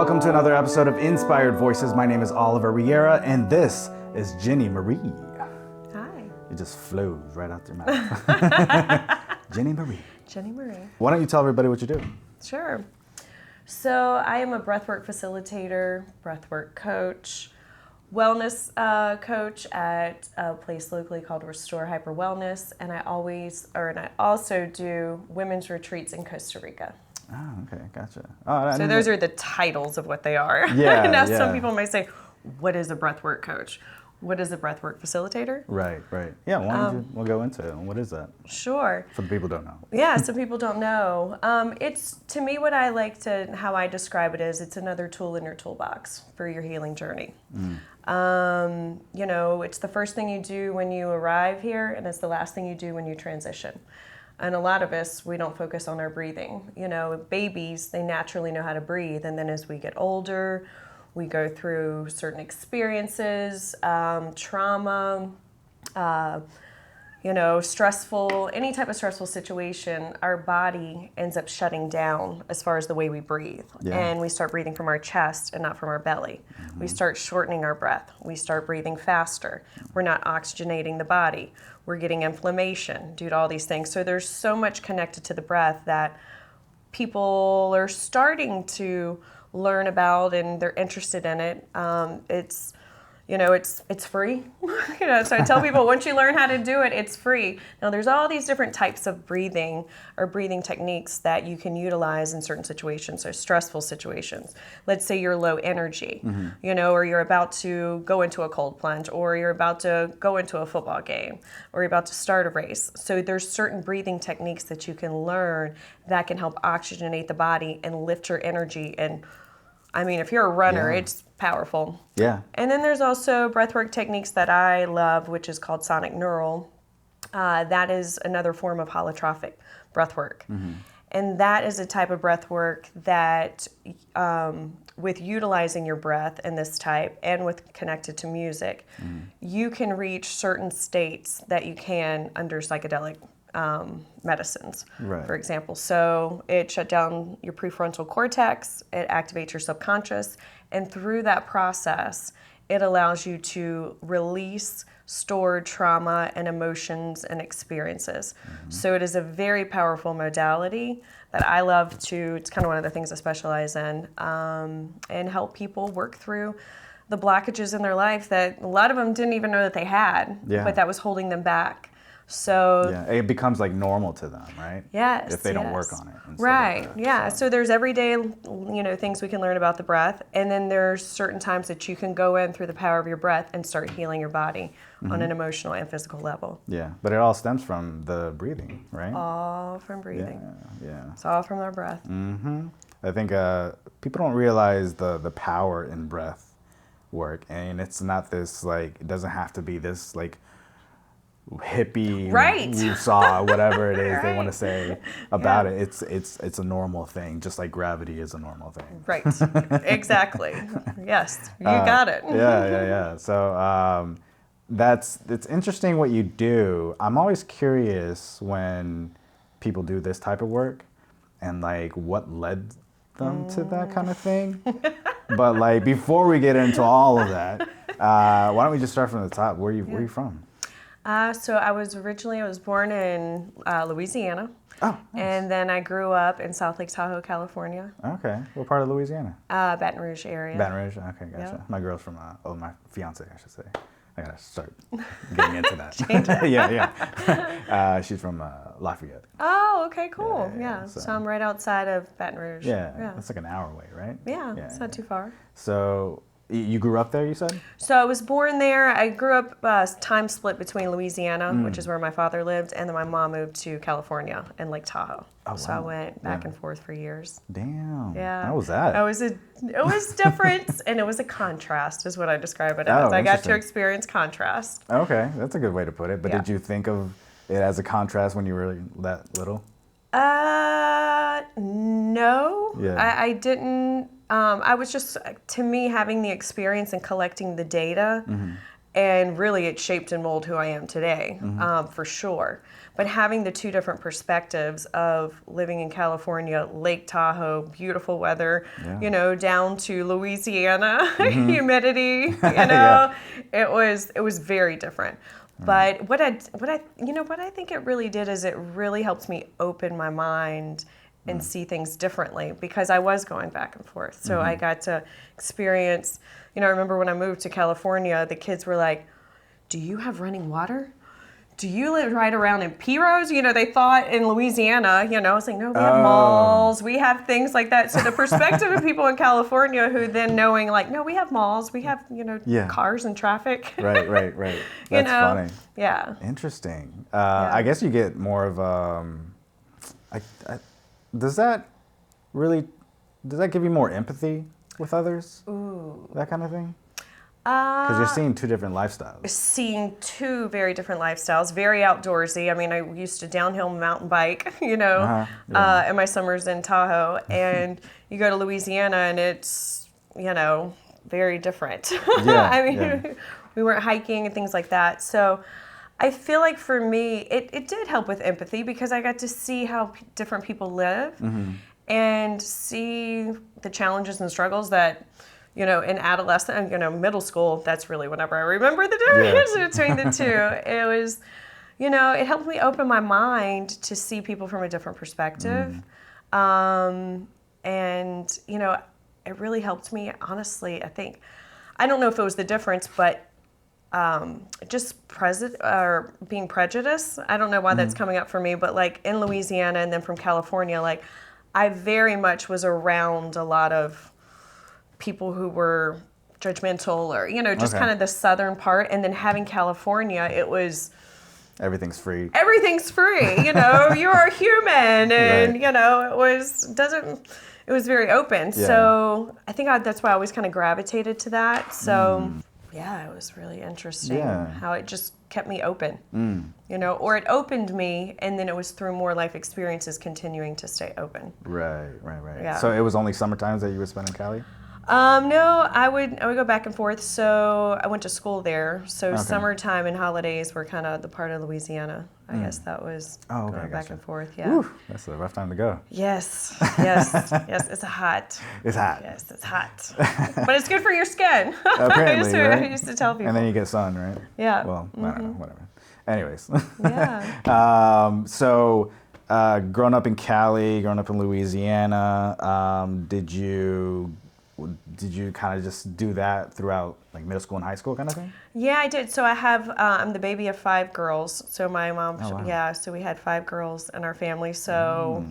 Welcome to another episode of Inspired Voices. My name is Riera, and this is Jennie Marie. Hi. It just flows right out your mouth. Jennie Marie. Jennie Marie. Why don't you tell everybody what you do? Sure. So I am a breathwork facilitator, breathwork coach, wellness coach at a place locally called Restore Hyper Wellness, and I also do women's retreats in Costa Rica. Oh, okay, gotcha. Oh, so those are the titles of what they are. Yeah, now yeah. Some people might say, what is a breathwork coach? What is a breathwork facilitator? Right. Yeah, why don't we'll go into it. What is that? Sure. For the people who don't know. Yeah, some people don't know. It's, to me, what I like to, how I describe it is, it's another tool in your toolbox for your healing journey. It's the first thing you do when you arrive here, and it's the last thing you do when you transition. And a lot of us, we don't focus on our breathing. Babies, they naturally know how to breathe, and then as we get older, we go through certain experiences, trauma, stressful, any type of stressful situation, our body ends up shutting down as far as the way we breathe. Yeah. And we start breathing from our chest and not from our belly. Mm-hmm. We start shortening our breath. We start breathing faster. We're not oxygenating the body. We're getting inflammation due to all these things. So there's so much connected to the breath that people are starting to learn about, and they're interested in it. It's free. So I tell people, once you learn how to do it, it's free. Now, there's all these different types of breathing or breathing techniques that you can utilize in certain situations, or stressful situations. Let's say you're low energy, or you're about to go into a cold plunge, or you're about to go into a football game, or you're about to start a race. So there's certain breathing techniques that you can learn that can help oxygenate the body and lift your energy. And if you're a runner, it's powerful. Yeah. And then there's also breathwork techniques that I love, which is called sonic neural. That is another form of holotropic breathwork. Mm-hmm. And that is a type of breathwork that, with utilizing your breath in this type and with connected to music, you can reach certain states that you can under psychedelic medicines, right, for example. So it shut down your prefrontal cortex, it activates your subconscious, and through that process, it allows you to release stored trauma and emotions and experiences. Mm-hmm. So it is a very powerful modality that I love to, it's kind of one of the things I specialize in, and help people work through the blockages in their life that a lot of them didn't even know that they had, but that was holding them back. So it becomes like normal to them, right? Yes. If they don't work on it. Right. So there's everyday, things we can learn about the breath, and then there's certain times that you can go in through the power of your breath and start healing your body on an emotional and physical level. Yeah, but it all stems from the breathing, right? All from breathing. Yeah. It's all from our breath. Mm-hmm. I think people don't realize the power in breath work, and it's not this it doesn't have to be this hippie, woo-saw, whatever it is they want to say about it. It's a normal thing, just like gravity is a normal thing. Right. Exactly. Yes, you got it. Yeah. So it's interesting what you do. I'm always curious when people do this type of work and what led them to that kind of thing. But before we get into all of that, why don't we just start from the top? Where are you from? So I was born in Louisiana. Oh, nice. And then I grew up in South Lake Tahoe, California. Okay. What part of Louisiana? Baton Rouge area. Baton Rouge? Okay, gotcha. Yep. My girl's from, my fiance, I should say. I gotta start getting into that. Change it. Yeah. She's from Lafayette. Oh, okay, cool. Yeah. So I'm right outside of Baton Rouge. Yeah. That's like an hour away, right? Yeah, it's not too far. So you grew up there, you said? So I was born there. I grew up time split between Louisiana, which is where my father lived, and then my mom moved to California and Lake Tahoe. Oh, so wow. I went back and forth for years. Damn. Yeah. How was that? It was different, and it was a contrast, is what I describe it as. I got to experience contrast. Okay, that's a good way to put it. But did you think of it as a contrast when you were that little? No. Yeah. I didn't. I was just, to me, having the experience and collecting the data And really, it shaped and molded who I am today, for sure. But having the two different perspectives of living in California, Lake Tahoe, beautiful weather, down to Louisiana, humidity, it was very different. But what I think it really did is it really helped me open my mind and see things differently, because I was going back and forth. So I got to experience, I remember when I moved to California, the kids were like, "Do you have running water? Do you ride around in Piros?" They thought in Louisiana, I was like, "No, we have malls, we have things like that." So the perspective of people in California who then knowing like, "No, we have malls, we have, cars and traffic." Right. That's funny. Yeah. Interesting. I guess you get more of does that give you more empathy with others? Ooh. That kind of thing? Because you're seeing two different lifestyles. Seeing two very different lifestyles, very outdoorsy. I mean, I used to downhill mountain in my summers in Tahoe, and you go to Louisiana and it's, very different. We weren't hiking and things like that. So I feel like for me, it did help with empathy, because I got to see how different people live and see the challenges and struggles that, in adolescent, middle school, that's really whenever I remember the difference between the two. It was, it helped me open my mind to see people from a different perspective. And, it really helped me, honestly, I think. I don't know if it was the difference, but just being prejudiced. I don't know why that's coming up for me, but like in Louisiana and then from California, like I very much was around a lot of people who were judgmental or, just kind of the southern part. And then having California, it was... Everything's free. Everything's free, you are human. And, it was very open. Yeah. So I think that's why I always kind of gravitated to that. So, yeah, it was really interesting how it just kept me open, or it opened me, and then it was through more life experiences continuing to stay open. Right. Yeah. So it was only summer times that you would spend in Cali? No, I would go back and forth. So I went to school there. So summertime and holidays were kind of the part of Louisiana. I guess that was going back and forth. Yeah. Whew, that's a rough time to go. Yes. It's hot. It's hot. Yes, it's hot. But it's good for your skin. Apparently, I used to tell people. And then you get sun, right? Yeah. Well, I don't know, whatever. Anyways. Yeah. So growing up in Cali, growing up in Louisiana, did you kind of just do that throughout like middle school and high school kind of thing? Yeah, I did. So I have, I'm the baby of 5 girls. So my mom, so we had 5 girls in our family. So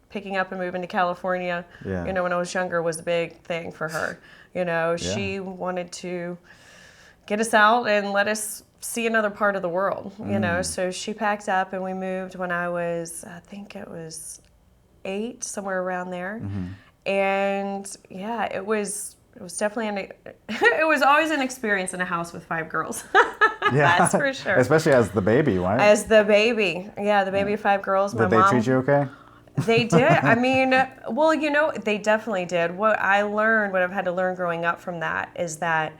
picking up and moving to California, when I was younger was a big thing for her. She wanted to get us out and let us see another part of the world, So she packed up and we moved when I was, I think it was 8, somewhere around there. And yeah, it was definitely it was always an experience in a house with 5 girls. That's for sure. Especially as the baby, right? As the baby. Yeah, the baby of 5 girls. Did they treat you okay? They did. I mean, well, they definitely did. What I've had to learn growing up from that is that,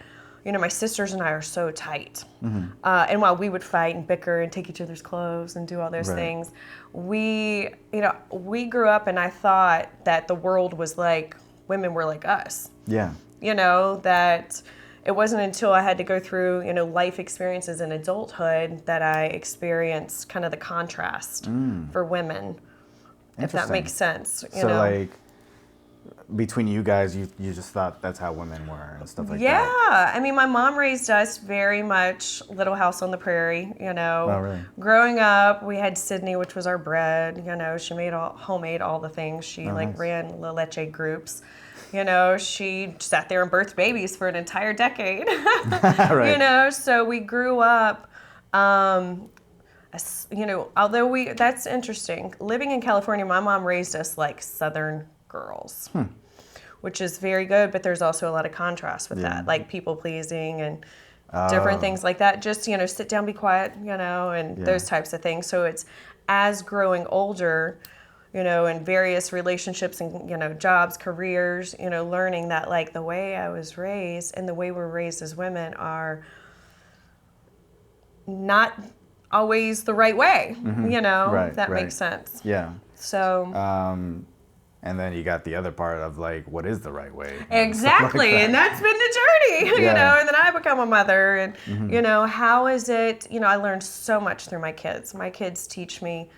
my sisters and I are so tight. And while we would fight and bicker and take each other's clothes and do all those things, we grew up and I thought that the world was like, women were like us. Yeah. That it wasn't until I had to go through, life experiences in adulthood that I experienced kind of the contrast for women, if that makes sense. So like, between you guys, you just thought that's how women were and stuff like that. Yeah, I mean, my mom raised us very much Little House on the Prairie. Oh, really? Growing up, we had Sydney, which was our bread. She made homemade all the things. She ran La Leche groups. She sat there and birthed babies for an entire decade. Right. So we grew up. Although that's interesting. Living in California, my mom raised us like Southern girls, which is very good, but there's also a lot of contrast with that, like people pleasing and different things like that. Just, sit down, be quiet, and those types of things. So it's as growing older, in various relationships and, jobs, careers, learning that like the way I was raised and the way we're raised as women are not always the right way, Right, if that right. makes sense. Yeah. So And then you got the other part of like, what is the right way? exactly, and that's been the journey, Yeah. and then I become a mother, and how is it, I learned so much through my kids. My kids teach me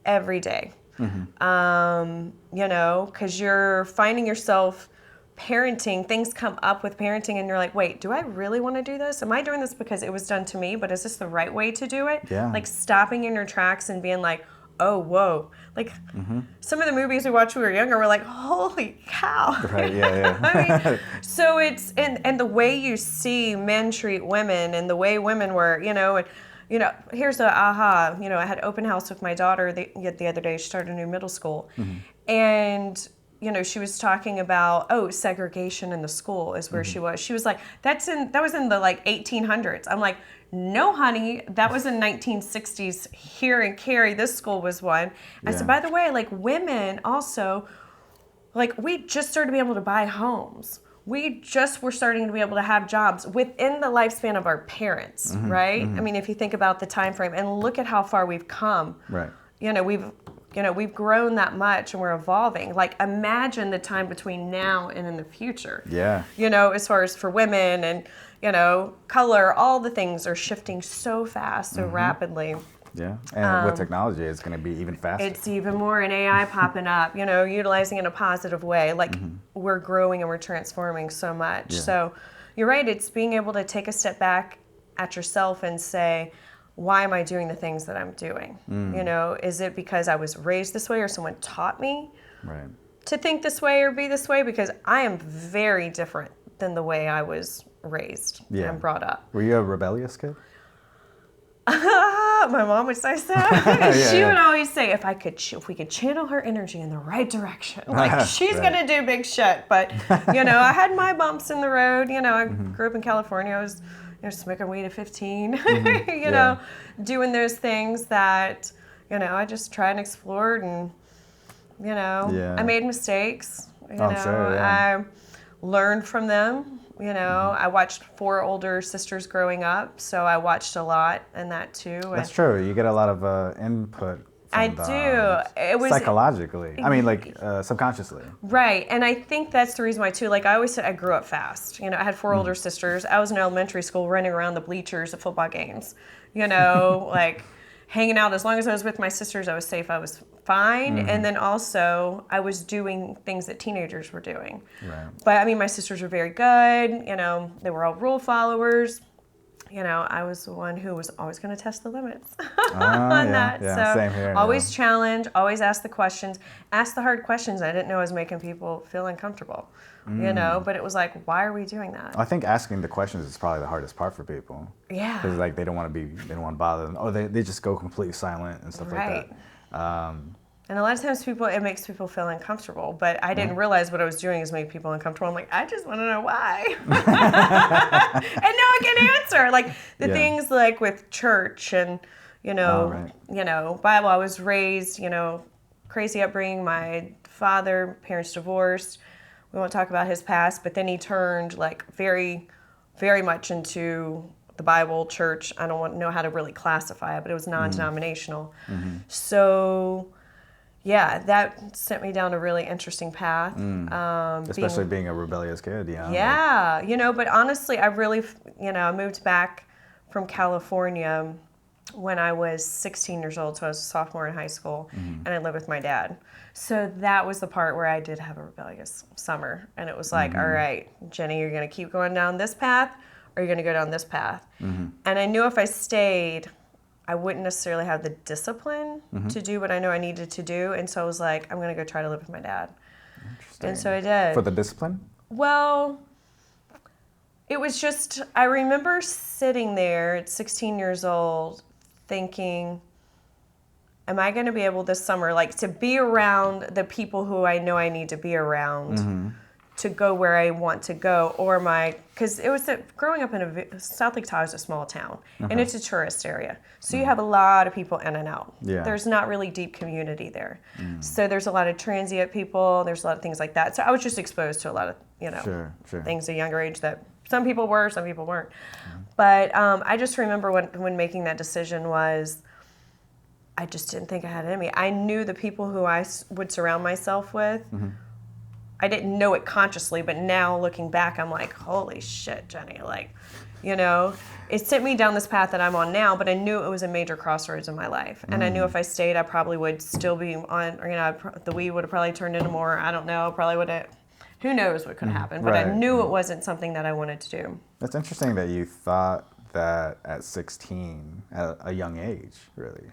every day, because you're finding yourself parenting, things come up with parenting and you're like, wait, do I really want to do this? Am I doing this because it was done to me, but is this the right way to do it? Yeah. Like stopping in your tracks and being like, oh, whoa. Like some of the movies we watched when we were younger, we're like, holy cow. Right, yeah. I mean, so it's, and the way you see men treat women and the way women were, here's a aha, I had open house with my daughter the other day. She started a new middle school. And she was talking about, segregation in the school is where she was. She was like, that was in the like 1800s. I'm like, no, honey, that was in 1960s here in Cary. This school was one. I said, by the way, like women also, like we just started to be able to buy homes. We just were starting to be able to have jobs within the lifespan of our parents, right? I mean, if you think about the time frame and look at how far we've come. Right. We've grown that much and we're evolving. Like imagine the time between now and in the future. Yeah. As far as for women and, color, all the things are shifting so fast, so rapidly. Yeah. And with technology, it's going to be even faster. It's even more in AI popping up, utilizing in a positive way. Like we're growing and we're transforming so much. Yeah. So you're right. It's being able to take a step back at yourself and say, why am I doing the things that I'm doing? Is it because I was raised this way or someone taught me to think this way or be this way? Because I am very different than the way I was raised and brought up. Were you a rebellious kid? My mom would say so. She would always say, if we could channel her energy in the right direction, like she's gonna do big shit. But I had my bumps in the road. I grew up in California. I was smoking weed at 15. Doing those things that I just tried and explored, and I made mistakes. I learned from them. I watched 4 older sisters growing up, so I watched a lot in that too. That's true. You get a lot of input. I do. It was psychologically. I mean, like subconsciously. Right, and I think that's the reason why too. Like I always said, I grew up fast. I had 4 older sisters. I was in elementary school, running around the bleachers at football games. Like hanging out. As long as I was with my sisters, I was safe. I was fine. And then also, I was doing things that teenagers were doing. Right. But I mean, my sisters were very good. They were all rule followers. I was the one who was always going to test the limits on that. Yeah, so same here. Always challenge, always ask the questions, ask the hard questions. I didn't know I was making people feel uncomfortable, but it was like, why are we doing that? I think asking the questions is probably the hardest part for people. Yeah. Because like they don't want to bother them. Or they just go completely silent and stuff like that. And a lot of times it makes people feel uncomfortable, but I didn't realize what I was doing is make people uncomfortable. I'm like, I just want to know why. And now I can answer. Like the things like with church and, Bible. I was raised, crazy upbringing. My parents divorced. We won't talk about his past, but then he turned like very, very much into the Bible, church. I don't know how to really classify it, but it was non-denominational. So... yeah, that sent me down a really interesting path. Especially being a rebellious kid, Yeah, but honestly, I really, I moved back from California when I was 16 years old, so I was a sophomore in high school, and I lived with my dad. So that was the part where I did have a rebellious summer, and it was like, all right, Jennie, you're going to keep going down this path, or you're going to go down this path. And I knew if I stayed, I wouldn't necessarily have the discipline to do what I know I needed to do. And so I was like, I'm going to go try to live with my dad. Interesting. And so I did. For the discipline? Well, it was just, I remember sitting there at 16 years old thinking, am I going to be able this summer, like to be around the people who I know I need to be around to go where I want to go, or because it was growing up in South Lake Tahoe is a small town, and it's a tourist area. So you have a lot of people in and out. Yeah. There's not really deep community there. So there's a lot of transient people, there's a lot of things like that. So I was just exposed to a lot of, Sure. things at a younger age that Some people were, some people weren't. But I just remember when making that decision was, I just didn't think I had it in me. I knew the people who I would surround myself with. I didn't know it consciously, but now looking back, I'm like, holy shit, Jenny. Like, you know, it sent me down this path that I'm on now, but I knew it was a major crossroads in my life. And I knew if I stayed, I probably would still be on, or, you know, the weed would have probably turned into more. I don't know, probably would have, who knows what could have happened. But I knew it wasn't something that I wanted to do. That's interesting that you thought that at 16, at a young age, really.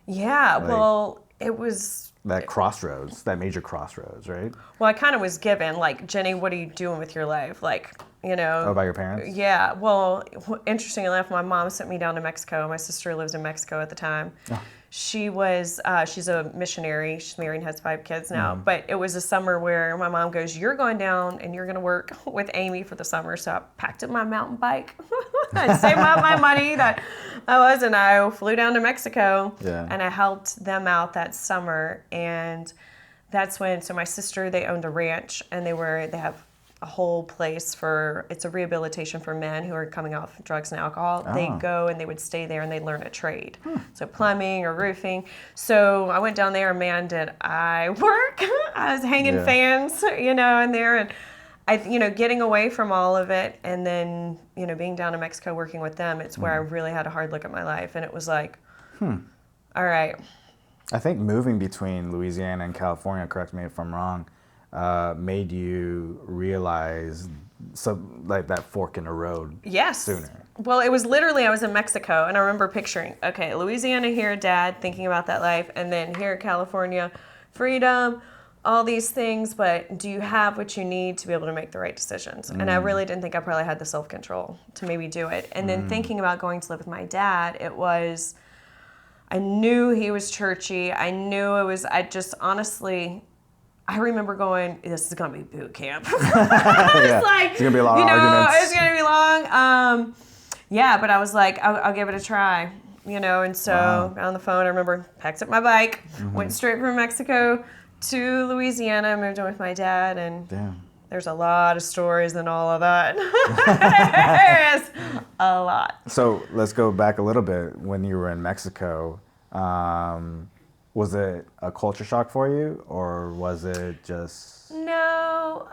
Yeah, Like, well, it was... That crossroads, that major crossroads, right? Well, I kind of was given, like, Jenny, what are you doing with your life? Like, you know... Oh, by your parents? Yeah, well, interestingly enough, my mom sent me down to Mexico. My sister lives in Mexico at the time. Oh. She was, she's a missionary. She's married and has 5 kids now. But it was a summer where my mom goes, you're going down and you're going to work with Amy for the summer. So I packed up my mountain bike. I saved up my money that I was, and I flew down to Mexico. Yeah. And I helped them out that summer. And that's when, so my sister, they owned a ranch, and they have a whole place it's a rehabilitation for men who are coming off drugs and alcohol. Oh. They go and they would stay there and they'd learn a trade. So plumbing or roofing. So I went down there, and man, did I work. I was hanging fans, you know, in there, and I, you know, getting away from all of it, and then, you know, being down in Mexico working with them, it's where I really had a hard look at my life, and it was like, all right. I think moving between Louisiana and California, correct me if I'm wrong, made you realize like that fork in the road sooner. Well, it was literally, I was in Mexico, and I remember picturing, okay, Louisiana here, Dad, thinking about that life, and then here in California, freedom, all these things, but do you have what you need to be able to make the right decisions? And I really didn't think I probably had the self-control to maybe do it. And then thinking about going to live with my dad, it was, I knew he was churchy. I knew it was, I just honestly... I remember going, this is going to be boot camp. It's like, it's going to be a lot of arguments. It's going to be long. Yeah, but I was like, I'll give it a try, you know, and so on the phone, I remember packed up my bike, went straight from Mexico to Louisiana, moved in with my dad, and there's a lot of stories and all of that. There's a lot. So let's go back a little bit. When you were in Mexico, was it a culture shock for you, or was it just... No.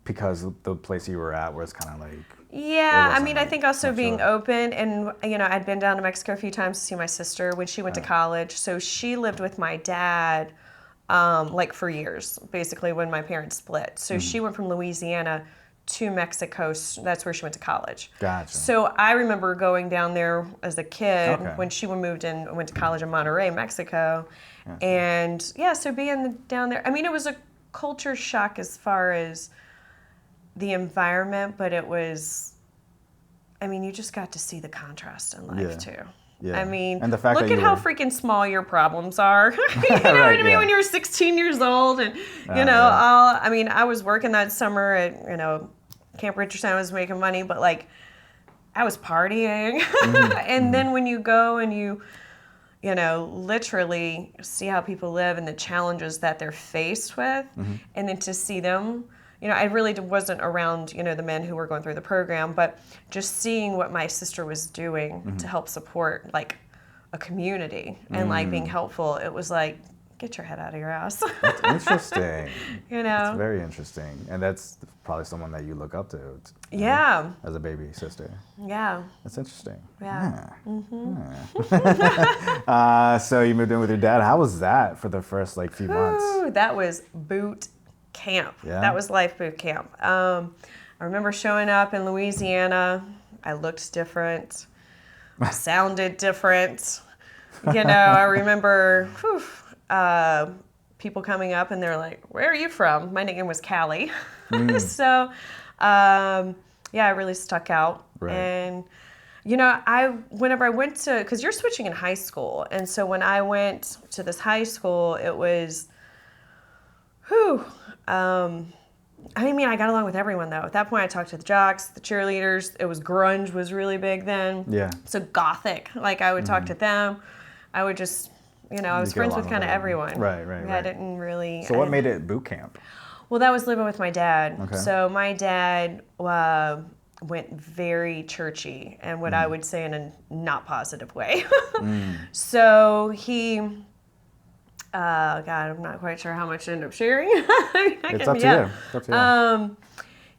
Because the place you were at was kind of like... Yeah, I mean, I think also being open, and, you know, I'd been down to Mexico a few times to see my sister when she went to college. So she lived with my dad, like, for years, basically, when my parents split. So she went from Louisiana to Mexico. That's where she went to college. Gotcha. So I remember going down there as a kid when she moved in, went to college in Monterrey, Mexico. Gotcha. And so being down there, I mean, it was a culture shock as far as the environment, but it was, I mean, you just got to see the contrast in life too. Yeah. I mean, and the fact look at how freaking small your problems are. You know what I mean? When you were 16 years old, and you know, I mean, I was working that summer at, you know, Camp Richardson. I was making money, but like, I was partying. And then when you go and you know, literally see how people live and the challenges that they're faced with, and then to see them. You know, I really wasn't around, you know, the men who were going through the program, but just seeing what my sister was doing to help support, like, a community and, like, being helpful, it was like, get your head out of your ass. That's interesting. You know? That's very interesting. And that's probably someone that you look up to. Yeah. As a baby sister. Yeah. That's interesting. Yeah. So you moved in with your dad. How was that for the first, like, few months? That was boot camp. That was life boot camp. I remember showing up in Louisiana. I looked different. I sounded different. You know, I remember people coming up and they're like, where are you from? My nickname was Callie. So, I really stuck out. Right. And, you know, whenever I went to, because you're switching in high school. And so when I went to this high school, it was, I mean, I got along with everyone, though. At that point, I talked to the jocks, the cheerleaders. It was grunge was really big then. Yeah. So gothic. Like, I would talk to them. I would just, you know, I was friends with kind of everyone. Right. I didn't really... So what made it boot camp? Well, that was living with my dad. Okay. So my dad went very churchy, and what I would say in a not positive way. So he, God, I'm not quite sure how much to end up sharing. It's up to you. It's up to you.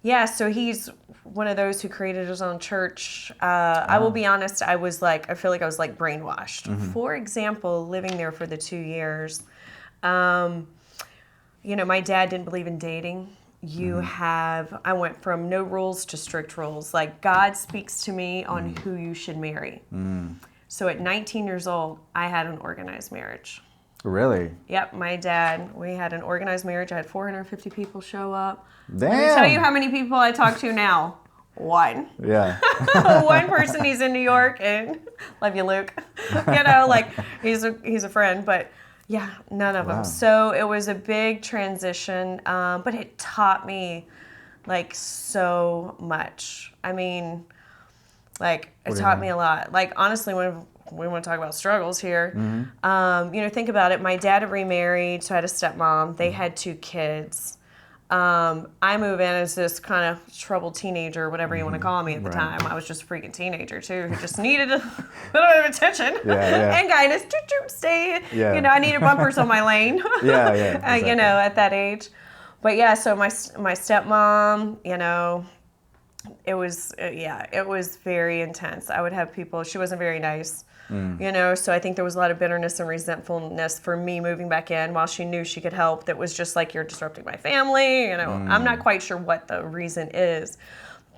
Yeah, so he's one of those who created his own church. I will be honest, I feel like I was like brainwashed. For example, living there for the 2 years, you know, my dad didn't believe in dating. I went from no rules to strict rules. Like, God speaks to me on who you should marry. So at 19 years old, I had an organized marriage. Really? Yep, my dad, we had an organized marriage. I had 450 people show up. Damn. Let me tell you how many people I talk to now. One. Yeah. One person, he's in New York, and love you, Luke. You know, like, he's a friend, but yeah, none of them. So it was a big transition, but it taught me, like, so much. I mean, like, it taught me a lot. Like, honestly, when we want to talk about struggles here, you know, think about it. My dad had remarried, so I had a stepmom. They had 2 kids. I move in as this kind of troubled teenager, whatever you want to call me at the time. I was just a freaking teenager too, who just needed a little bit of attention and guidance. Stay. You know, I needed bumpers on my lane. Exactly. You know, at that age. But yeah, so my stepmom, you know, it was very intense. I would have people. She wasn't very nice. You know, so I think there was a lot of bitterness and resentfulness for me moving back in while she knew she could help. That was just like, you're disrupting my family. You know, I'm not quite sure what the reason is.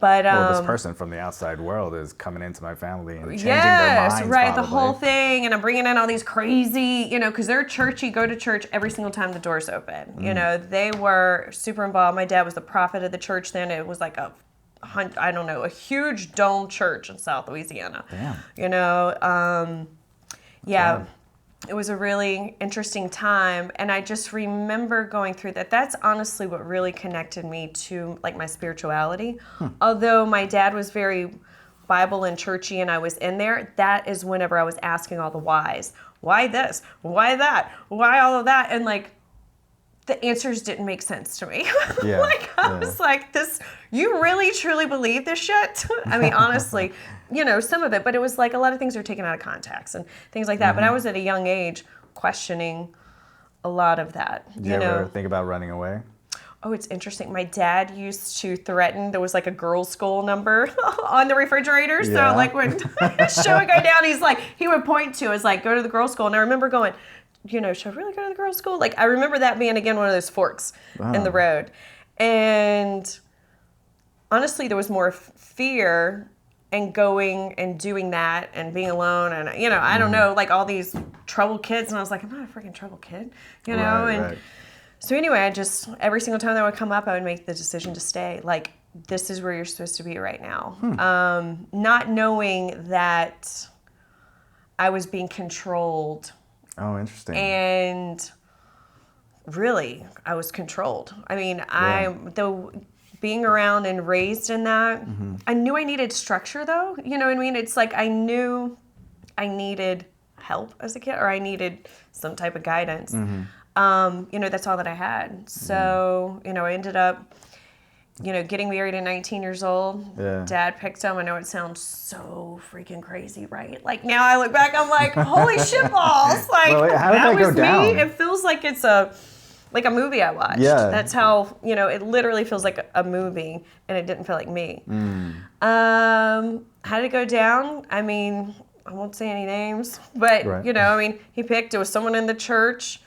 But well, this person from the outside world is coming into my family and changing their minds. Yes, right, probably. the whole thing. And I'm bringing in all these crazy, you know, because they're churchy, go to church every single time the door's open. You know, they were super involved. My dad was the prophet of the church then. It was like a huge dome church in South Louisiana. Damn. You know, it was a really interesting time. And I just remember going through that. That's honestly what really connected me to, like, my spirituality. Although my dad was very Bible and churchy and I was in there, that is whenever I was asking all the whys. Why this? Why that? Why all of that? And, like, the answers didn't make sense to me. I was like, this, you really truly believe this shit? I mean, honestly, you know, some of it, but it was like a lot of things are taken out of context and things like that. But I was at a young age questioning a lot of that. Did you ever think about running away? Oh, it's interesting. My dad used to threaten, there was like a girls' school number on the refrigerator. So like when show would go down, he would point to us, like, go to the girls' school. And I remember going, you know, should I really go to the girls' school? Like, I remember that being, again, one of those forks in the road. And honestly, there was more fear in going and doing that and being alone. And, you know, I don't know, like, all these troubled kids. And I was like, I'm not a freaking troubled kid, you know? So anyway, I just, every single time that would come up, I would make the decision to stay. Like, this is where you're supposed to be right now. Not knowing that I was being controlled. Oh, interesting. And really, I was controlled. I mean, though being around and raised in that, I knew I needed structure, though. You know what I mean? It's like I knew I needed help as a kid, or I needed some type of guidance. You know, that's all that I had. So, you know, I ended up, you know, getting married at 19 years old. Dad picked him. I know it sounds so freaking crazy, right? Like, now I look back, I'm like, holy shit balls. Like, well, how did that go down? Me. It feels like it's a movie I watched. That's how, you know, it literally feels like a movie, and it didn't feel like me. How did it go down? I mean, I won't say any names, but, you know, I mean, it was someone in the church.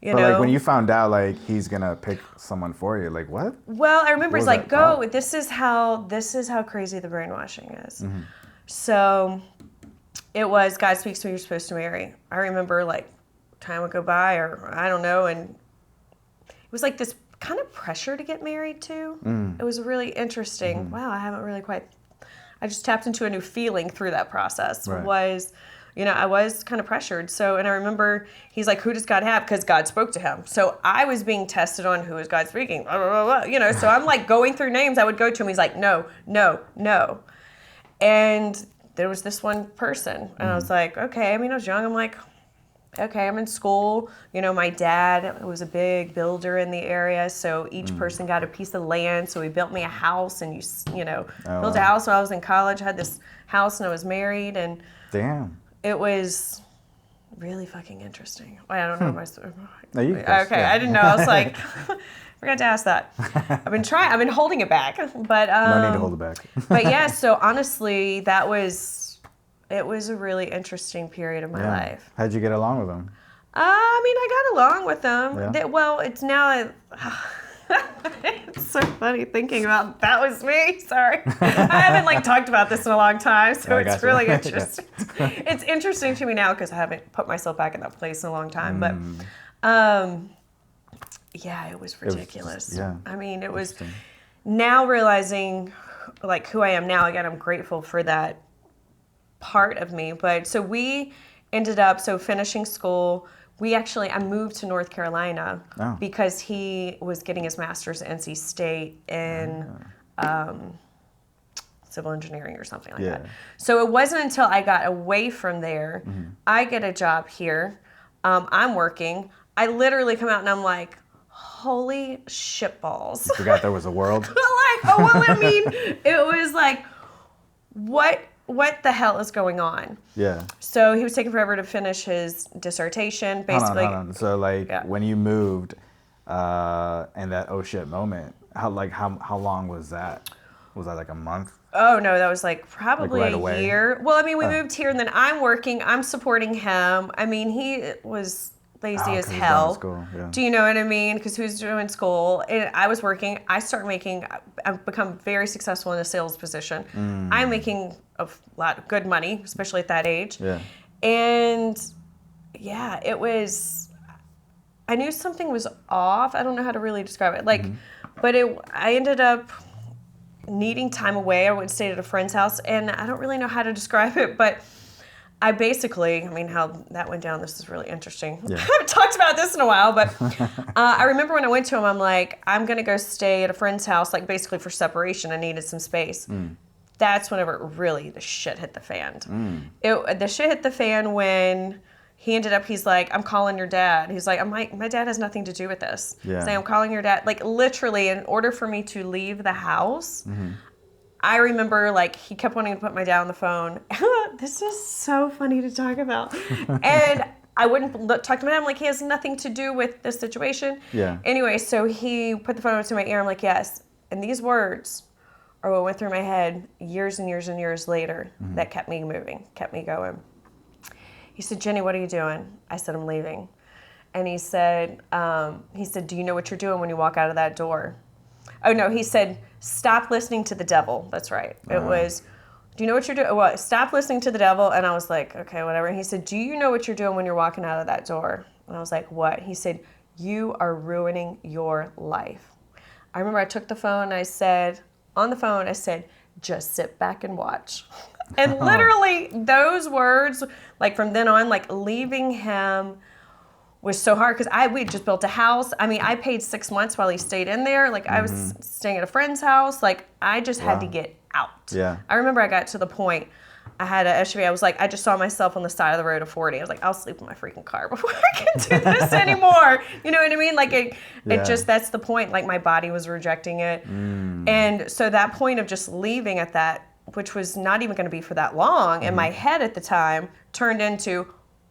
You know, like, when you found out, like, he's gonna pick someone for you, like, what? Well, I remember it's like, go. This is how crazy the brainwashing is. So it was, God speaks to me, you're supposed to marry. I remember, like, time would go by, or I don't know, and it was like this kind of pressure to get married too. It was really interesting. Wow, I just tapped into a new feeling through that process. You know, I was kind of pressured. So, and I remember he's like, who does God have? Because God spoke to him. So I was being tested on who is God speaking, blah, blah, blah, blah. You know, so I'm like going through names. I would go to him. He's like, no, no, no. And there was this one person. And I was like, okay. I mean, I was young. I'm like, okay, I'm in school. You know, my dad was a big builder in the area, so each person got a piece of land. So he built me a house, and built a house when I was in college. I had this house, and I was married, and Damn. it was really fucking interesting. I don't know my story. No, you Okay, I didn't know. I was like, forgot to ask that. I've been holding it back, but no need to hold it back. but yeah. So honestly, it was a really interesting period of my life. How'd you get along with them? I mean, I got along with them. Yeah. Well, it's now. It's so funny thinking about that was me. Sorry, I haven't talked about this in a long time, so it's really interesting. It's interesting to me now because I haven't put myself back in that place in a long time. But yeah, it was ridiculous. I mean, it was. Now realizing who I am now, again, I'm grateful for that part of me. But so we ended up finishing school. I moved to North Carolina because he was getting his master's at NC State in civil engineering or something like that. So it wasn't until I got away from there, I get a job here. I'm working. I literally come out and I'm like, holy shitballs. You forgot there was a world? It was like, what the hell is going on? Yeah. So he was taking forever to finish his dissertation, basically. Hold on. So when you moved, and that oh shit moment, how long was that? Was that like a month? Oh no, that was probably right a away? year. Well, I mean, we moved here and then I'm working, I'm supporting him. I mean, he was lazy as hell. School, yeah. Do you know what I mean? Because he was doing school, and I was working. I've become very successful in a sales position. I'm making a lot of good money, especially at that age. Yeah. And yeah, I knew something was off. I don't know how to really describe it. But I ended up needing time away. I went and stayed at a friend's house, and I don't really know how to describe it, but how that went down, this is really interesting. Yeah. I haven't talked about this in a while, but I remember when I went to him, I'm like, I'm going to go stay at a friend's house, basically for separation. I needed some space. That's whenever the shit hit the fan. The shit hit the fan when he ended up, he's like, I'm calling your dad. He's like, my dad has nothing to do with this. Yeah. He's like, I'm calling your dad. Literally, in order for me to leave the house, I remember he kept wanting to put my dad on the phone. This is so funny to talk about. And I wouldn't talk to my dad. I'm like, he has nothing to do with this situation. Yeah. Anyway, so he put the phone up to my ear. I'm like, yes. And these words are what went through my head years and years and years later that kept me moving, kept me going. He said, Jennie, what are you doing? I said, I'm leaving. And he said, do you know what you're doing when you walk out of that door? Oh, no, he said, stop listening to the devil. That's right. It was, do you know what you're doing? Well, stop listening to the devil. And I was like, okay, whatever. And he said, do you know what you're doing when you're walking out of that door? And I was like, what? He said, you are ruining your life. I remember I took the phone and I said, just sit back and watch. And literally those words, from then on, leaving him was so hard because we just built a house. I mean, I paid 6 months while he stayed in there. I was staying at a friend's house. I just had to get out. Yeah. I remember I got to the point, I had an SUV. I was like, I just saw myself on the side of the road at 40. I was like, I'll sleep in my freaking car before I can do this anymore. You know what I mean? It just, that's the point. My body was rejecting it. And so that point of just leaving at that, which was not even going to be for that long, in my head at the time, turned into,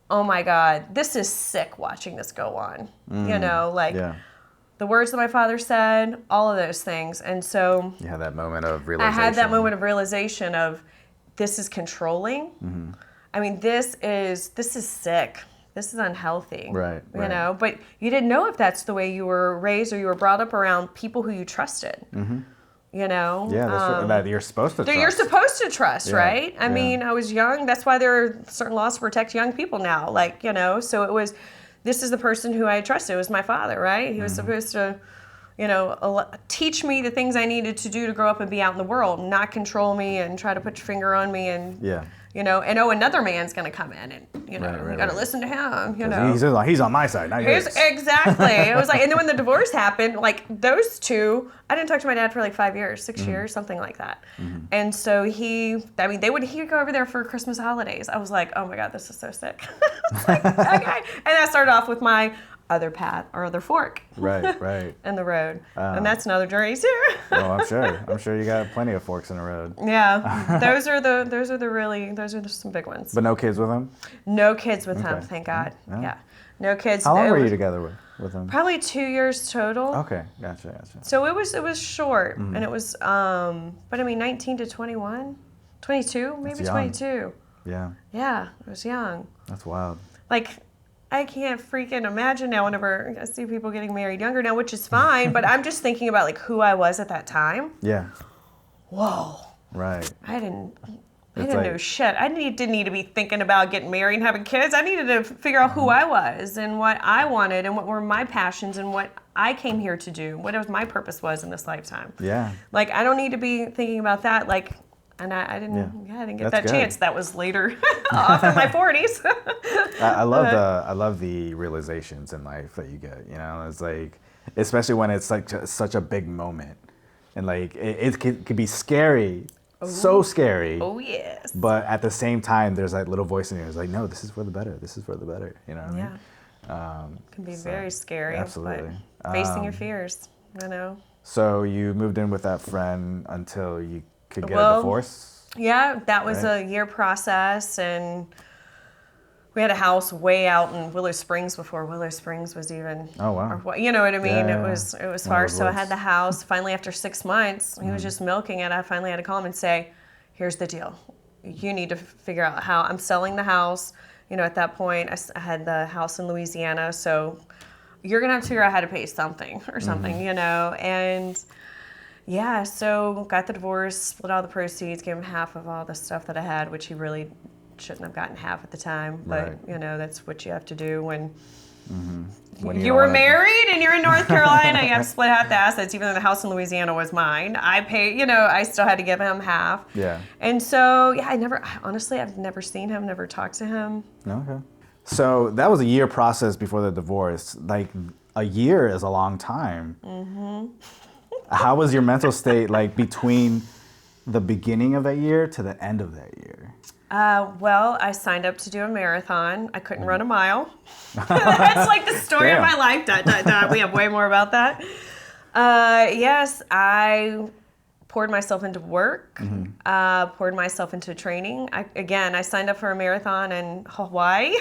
oh my God, this is sick watching this go on. The words that my father said, all of those things. And so you had that moment of realization. I had that moment of realization of, this is controlling. I mean, this is sick. This is unhealthy. Right. You know, but you didn't know if that's the way you were raised or you were brought up around people who you trusted. You know? Yeah, that's that you're supposed to trust. You're supposed to trust, right? I mean, I was young. That's why there are certain laws to protect young people now. So it was, this is the person who I trusted. It was my father, right? He was supposed to, teach me the things I needed to do to grow up and be out in the world, not control me and try to put your finger on me and, you know, and another man's going to come in and, you know, you got to listen to him, you know. He's on my side, not yours. Exactly. It was like, and then when the divorce happened, like those two, I didn't talk to my dad for like 5 years, 6 years, something like that. And so he'd go over there for Christmas holidays. I was like, oh my God, this is so sick. Like, okay. And I started off with my other path or other fork. Right. In the road. And that's another journey too. Well, I'm sure you got plenty of forks in the road. Yeah. Those are some big ones. But no kids with him? No kids with him, thank God. Yeah. No kids. How long were you together with him? Probably 2 years total. Okay, gotcha. So it was short, and it was, but I mean, 19 to 21, 22, maybe 22. Yeah. Yeah, it was young. That's wild. Like, I can't freaking imagine now whenever I see people getting married younger now, which is fine, but I'm just thinking about like who I was at that time. Yeah. Whoa. Right. I didn't know shit. I didn't need to be thinking about getting married and having kids. I needed to figure out who I was and what I wanted and what were my passions and what I came here to do, what my purpose was in this lifetime. Yeah. Like, I don't need to be thinking about that. Like, and I didn't get that chance. That was later, off in my 40s. I love the realizations in life that you get. You know, it's like, especially when it's like such a big moment, and like it could be scary, so scary. Oh yes. But at the same time, there's that little voice in you. It's like, no, this is for the better. This is for the better. You know what I mean? It can be very scary. Absolutely. But facing your fears, you know. So you moved in with that friend until you could get a divorce? Yeah, that was a year process, and we had a house way out in Willow Springs before Willow Springs was even. Oh wow! Or, you know what I mean? Yeah, it was far. So I had the house. Finally, after 6 months, he was just milking it. I finally had to call him and say, "Here's the deal. You need to figure out how I'm selling the house." You know, at that point, I had the house in Louisiana, so you're gonna have to figure out how to pay something or something, you know, and. Yeah, so got the divorce, split all the proceeds, gave him half of all the stuff that I had, which he really shouldn't have gotten half at the time. But, you know, that's what you have to do when you were married and you're in North Carolina. You have to split half the assets, even though the house in Louisiana was mine. I paid, you know, I still had to give him half. Yeah. And so, yeah, I've never seen him, never talked to him. Okay. So that was a year process before the divorce. Like, a year is a long time. How was your mental state like between the beginning of that year to the end of that year? Well, I signed up to do a marathon. I couldn't run a mile. That's like the story of my life. We have way more about that. Yes, I poured myself into work, poured myself into training. I signed up for a marathon in Hawaii.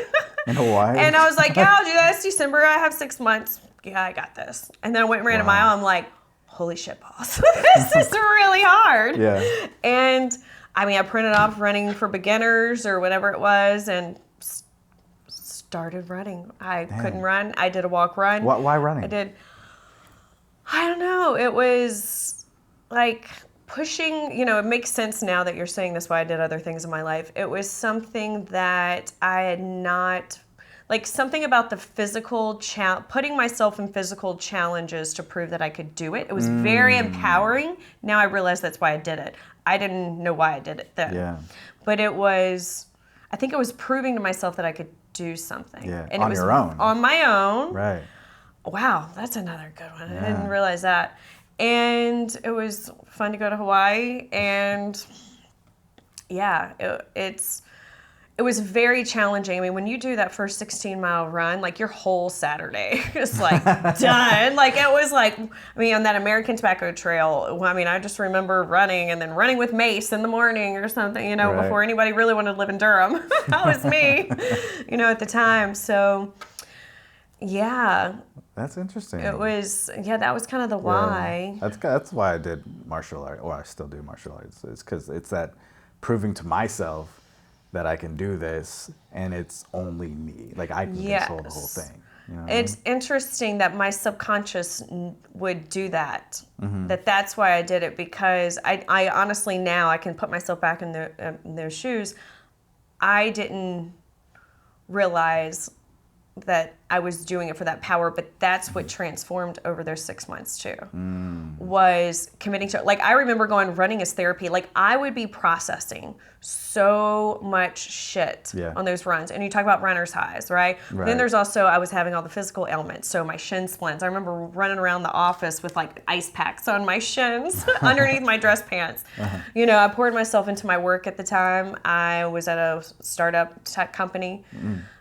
In Hawaii? And I was like, yeah, I'll do that. It's December. I have 6 months. Yeah, I got this. And then I went and ran a mile. I'm like, holy shit balls. This is really hard. Yeah. And I mean, I printed off running for beginners or whatever it was and started running. I couldn't run. I did a walk run. Why running? I don't know. It was like pushing, you know, it makes sense now that you're saying this, why I did other things in my life. It was something that I had not, like something about the physical, putting myself in physical challenges to prove that I could do it. It was very empowering. Now I realize that's why I did it. I didn't know why I did it then. Yeah. But I think it was proving to myself that I could do something. Yeah, and on your own. On my own. Right. Wow, that's another good one. I didn't realize that. And it was fun to go to Hawaii, and yeah, it was very challenging. I mean, when you do that first 16-mile run, like your whole Saturday is like done. Like it was like, I mean, on that American Tobacco Trail, I mean, I just remember running and then running with Mace in the morning or something, you know, before anybody really wanted to live in Durham. That was me, you know, at the time. So, yeah. That's interesting. It was, that was kind of the why. That's why I did martial arts, or I still do martial arts. It's because it's that proving to myself that I can do this, and it's only me. Like I can control the whole thing. You know it's interesting that my subconscious would do that. That's why I did it, because I honestly now I can put myself back in their shoes. I didn't realize that I was doing it for that power, but that's what transformed over those 6 months too. Was committing to, like, I remember running as therapy. Like, I would be processing so much shit on those runs. And you talk about runner's highs, right? Then there's also, I was having all the physical ailments. So my shin splints. I remember running around the office with like ice packs on my shins underneath my dress pants. You know, I poured myself into my work at the time. I was at a startup tech company.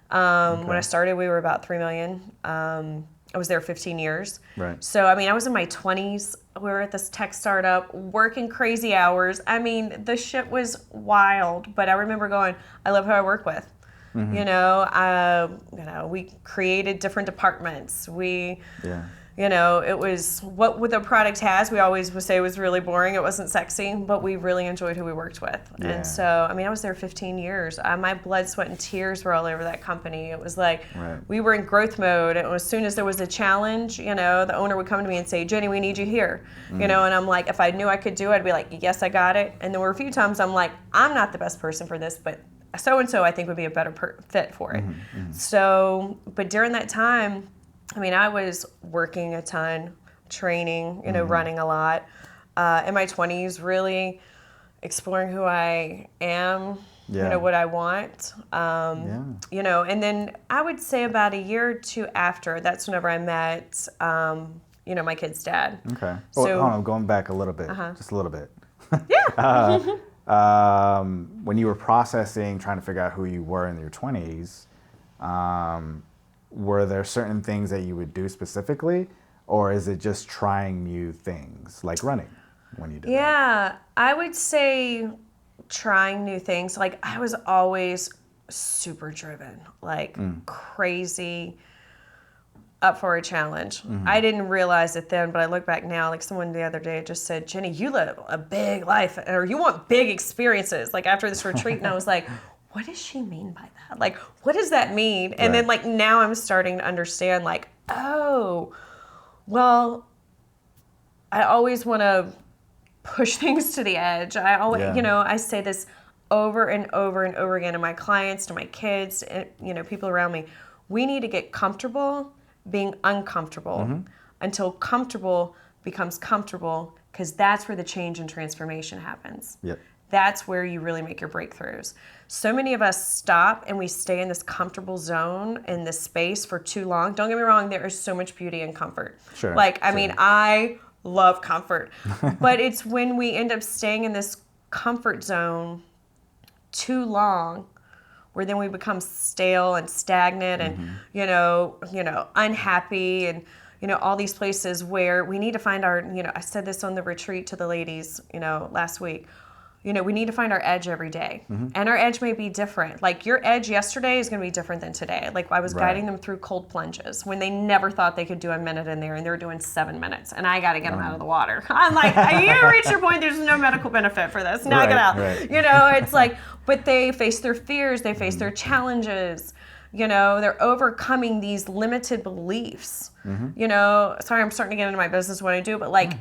When I started, we were about 3 million. I was there 15 years. Right. So, I mean, I was in my 20s. We were at this tech startup, working crazy hours. I mean, the shit was wild. But I remember going, I love who I work with. You know, we created different departments. You know, it was what the product has. We always would say it was really boring. It wasn't sexy, but we really enjoyed who we worked with. And so, I mean, I was there 15 years. My blood, sweat, and tears were all over that company. It was like we were in growth mode. And as soon as there was a challenge, you know, the owner would come to me and say, Jenny, we need you here. You know, and I'm like, if I knew I could do it, I'd be like, yes, I got it. And there were a few times I'm like, I'm not the best person for this, but so-and-so I think would be a better fit for it. So, but during that time, I mean, I was working a ton, training, you know, running a lot. In my 20s, really exploring who I am, you know, what I want. You know, and then I would say about a year or two after, that's whenever I met, you know, my kid's dad. Okay. So, hold on, going back a little bit, just a little bit. When you were processing, trying to figure out who you were in your 20s, were there certain things that you would do specifically, or is it just trying new things, like running, when you did that? I would say trying new things. Like, I was always super driven, like crazy, up for a challenge. I didn't realize it then, but I look back now, like someone the other day just said, Jenny, you live a big life, or you want big experiences, like after this retreat. And I was like, what does she mean by that? Like, what does that mean? And then, like, now I'm starting to understand, like, oh, well, I always want to push things to the edge. I always, you know, I say this over and over and over again to my clients, to my kids, and, you know, people around me. We need to get comfortable being uncomfortable until comfortable becomes comfortable, because that's where the change and transformation happens. That's where you really make your breakthroughs. So many of us stop and we stay in this comfortable zone, in this space for too long. Don't get me wrong, there is so much beauty in comfort. Like, I mean, I love comfort. But it's when we end up staying in this comfort zone too long, where then we become stale and stagnant and, you know, unhappy, and, you know, all these places where we need to find our, you know, I said this on the retreat to the ladies, you know, last week. You know, we need to find our edge every day. And our edge may be different. Like, your edge yesterday is going to be different than today. Like, I was guiding them through cold plunges when they never thought they could do a minute in there, and they were doing 7 minutes. And I got to get them out of the water. I'm like, you reached your point. There's no medical benefit for this. Now get out. You know, it's like, but they face their fears. They face their challenges. You know, they're overcoming these limited beliefs. You know, sorry, I'm starting to get into my business, what I do, but like,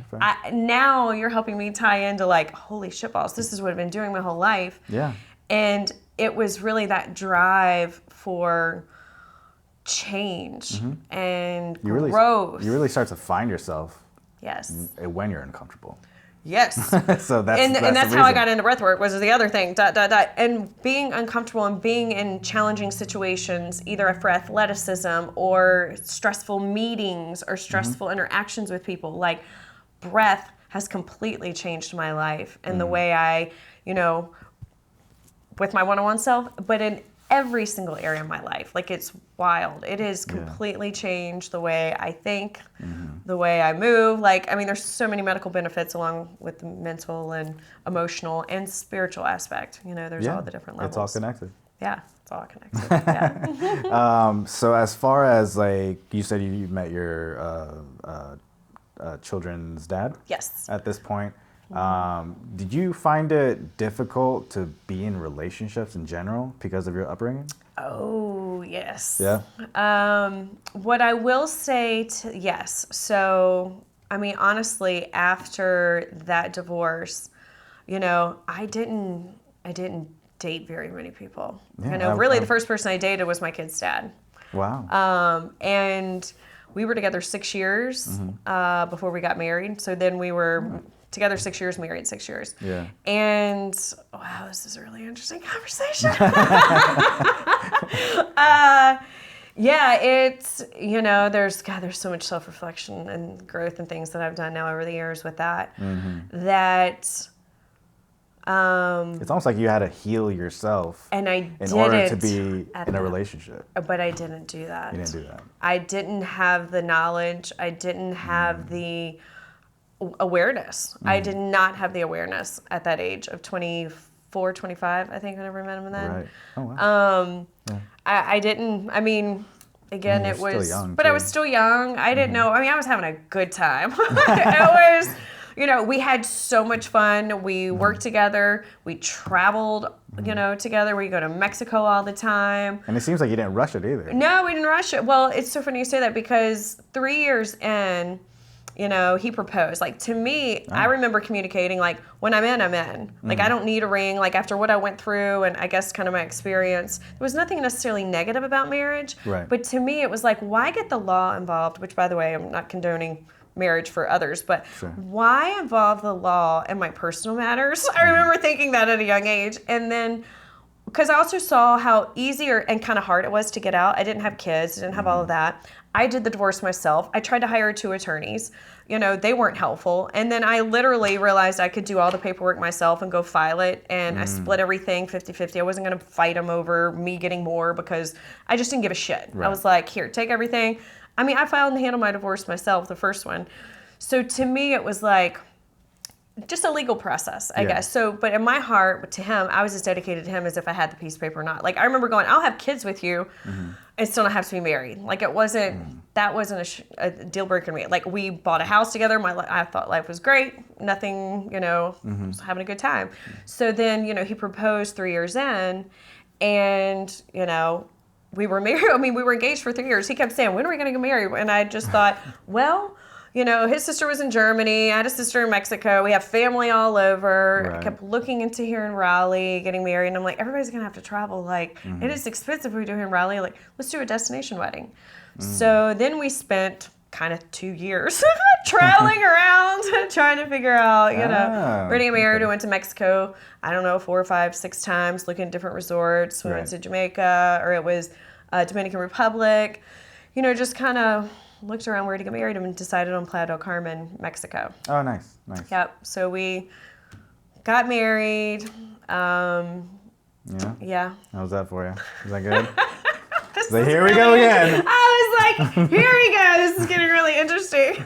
now you're helping me tie into, like, holy shitballs, this is what I've been doing my whole life. And it was really that drive for change and growth. You really start to find yourself. When you're uncomfortable. So that's how I got into breathwork, was the other thing. And being uncomfortable and being in challenging situations, either for athleticism or stressful meetings or stressful interactions with people, like, breath has completely changed my life and the way I, you know, with my one-on-one self, but in every single area of my life. Like, it's wild. It has completely changed the way I think, the way I move. Like, I mean, there's so many medical benefits along with the mental and emotional and spiritual aspect. You know, there's all the different levels. It's all connected. It's all connected. So as far as, like, you said you met your children's dad? At this point. Did you find it difficult to be in relationships in general because of your upbringing? Oh, yes. What I will say yes. So, I mean, honestly, after that divorce, you know, I didn't date very many people. You know, really the first person I dated was my kid's dad. Wow. And we were together 6 years before we got married. So then we were together 6 years, married 6 years. Yeah. And wow, this is a really interesting conversation. Yeah, it's, there's so much self-reflection and growth and things that I've done now over the years with that. That it's almost like you had to heal yourself and I in order to be in a relationship. But I didn't do that. You didn't do that. I didn't have the knowledge. I didn't have the awareness. I did not have the awareness at that age of 24, 25, I think, when I ever met him then. Right. Oh, wow. I didn't, again, it was, still young, but too. I was still young. I didn't know, I was having a good time. It was, we had so much fun. We worked together. We traveled, together. We go to Mexico all the time. And it seems like you didn't rush it either. No, we didn't rush it. Well, it's so funny you say that because 3 years in, he proposed. Like, to me, I remember communicating, like, when I'm in, I'm in. Like, I don't need a ring. Like, after what I went through and I guess kind of my experience, there was nothing necessarily negative about marriage. Right. But to me, it was like, why get the law involved? Which, by the way, I'm not condoning marriage for others, but why involve the law in my personal matters? I remember thinking that at a young age. And then, because I also saw how easy and kind of hard it was to get out. I didn't have kids, didn't have all of that. I did the divorce myself. I tried to hire 2 attorneys. They weren't helpful. And then I literally realized I could do all the paperwork myself and go file it. And I split everything 50-50. I wasn't going to fight them over me getting more because I just didn't give a shit. Right. I was like, here, take everything. I filed and handled my divorce myself, the first one. So to me, it was like just a legal process, I guess. So, but in my heart, to him, I was as dedicated to him as if I had the piece of paper or not. Like, I remember going, I'll have kids with you and still not have to be married. Like, it wasn't, that wasn't a deal breaker to me. Like, we bought a house together. I thought life was great. Nothing, was having a good time. So then, he proposed 3 years in and, we were married. We were engaged for 3 years. He kept saying, when are we going to get married? And I just thought, well, his sister was in Germany. I had a sister in Mexico. We have family all over. Right. I kept looking into here in Raleigh, getting married. And I'm like, everybody's going to have to travel. Like, it is expensive if we do here in Raleigh. Like, let's do a destination wedding. So then we spent kind of 2 years traveling around, trying to figure out, we're going to get married. We went to Mexico, 4, 5, 6 times, looking at different resorts. We went to Jamaica, or it was Dominican Republic. Just kind of looked around where to get married and decided on Playa del Carmen, Mexico. Oh, nice. Yep. So we got married. Yeah. How was that for you? Was that good? So here we go again. I was like, here we go. This is getting really interesting.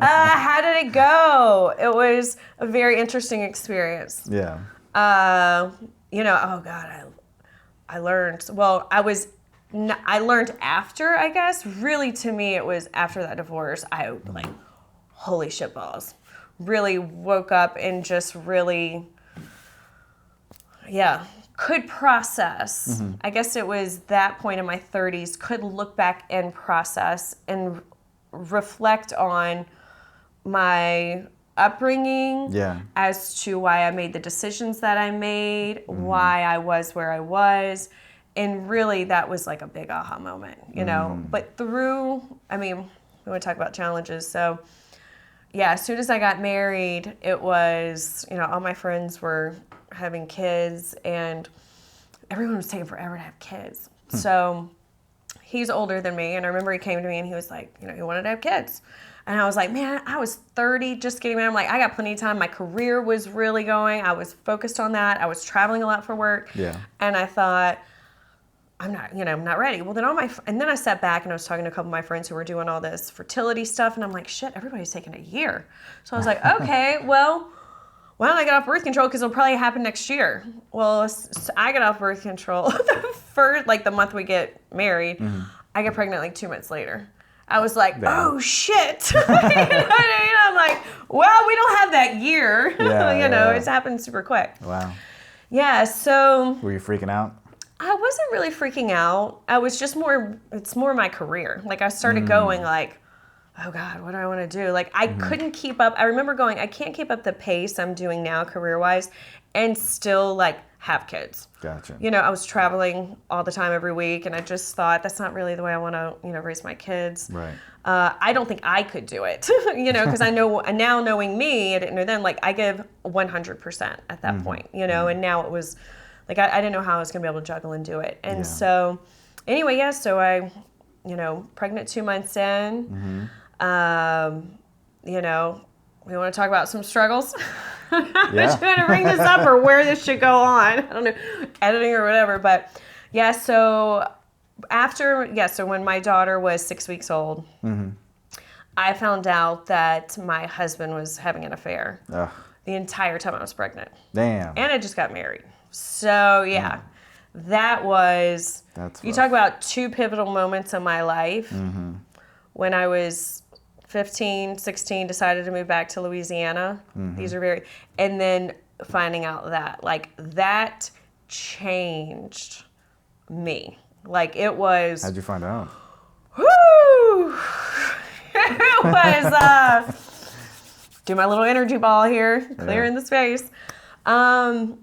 How did it go? It was a very interesting experience. Yeah. Oh God, I learned. Well, I learned after, I guess. Really, to me, it was after that divorce. I like, holy shit balls. Really woke up and just really, could process. I guess it was that point in my 30s, could look back and process and reflect on my upbringing as to why I made the decisions that I made, why I was where I was. And really, that was like a big aha moment, But through, we want to talk about challenges. So, as soon as I got married, it was, all my friends were having kids, and everyone was taking forever to have kids. So, he's older than me, and I remember he came to me and he was like, he wanted to have kids. And I was like, man, I was 30, just getting married. I'm like, I got plenty of time. My career was really going. I was focused on that. I was traveling a lot for work. Yeah. And I thought, I'm not ready. Well, then then I sat back and I was talking to a couple of my friends who were doing all this fertility stuff, and I'm like, shit, everybody's taking a year. So I was like, okay, well, why don't I get off birth control, because it'll probably happen next year. Well, so I get off birth control the month we get married. I get pregnant like 2 months later. I was like, oh shit. I'm like, well, we don't have that year. It's happened super quick. Wow. Yeah, so. Were you freaking out? I wasn't really freaking out. I was just it's more my career. Like, I started going like, oh God, what do I want to do? Like, I couldn't keep up. I remember going, I can't keep up the pace I'm doing now career-wise and still like have kids. Gotcha. You know, I was traveling all the time every week, and I just thought that's not really the way I want to, you know, raise my kids. Right. I don't think I could do it, you know, because I know now, knowing me, I didn't know then, like, I give 100% at that point, you know, and now it was like I didn't know how I was going to be able to juggle and do it. And so anyway, yeah, so I, you know, pregnant 2 months in, you know, we want to talk about some struggles. I'm just going to bring this up or where this should go on. I don't know, editing or whatever. But yeah, so so when my daughter was 6 weeks old, I found out that my husband was having an affair the entire time I was pregnant. Damn. And I just got married. So yeah, that was, That's you rough. talk about two pivotal moments in my life. When I was 15, 16, decided to move back to Louisiana. These are and then finding out that, like, that changed me. Like, it was. How'd you find out? Whoo! It was, do my little energy ball here, clearing the space. I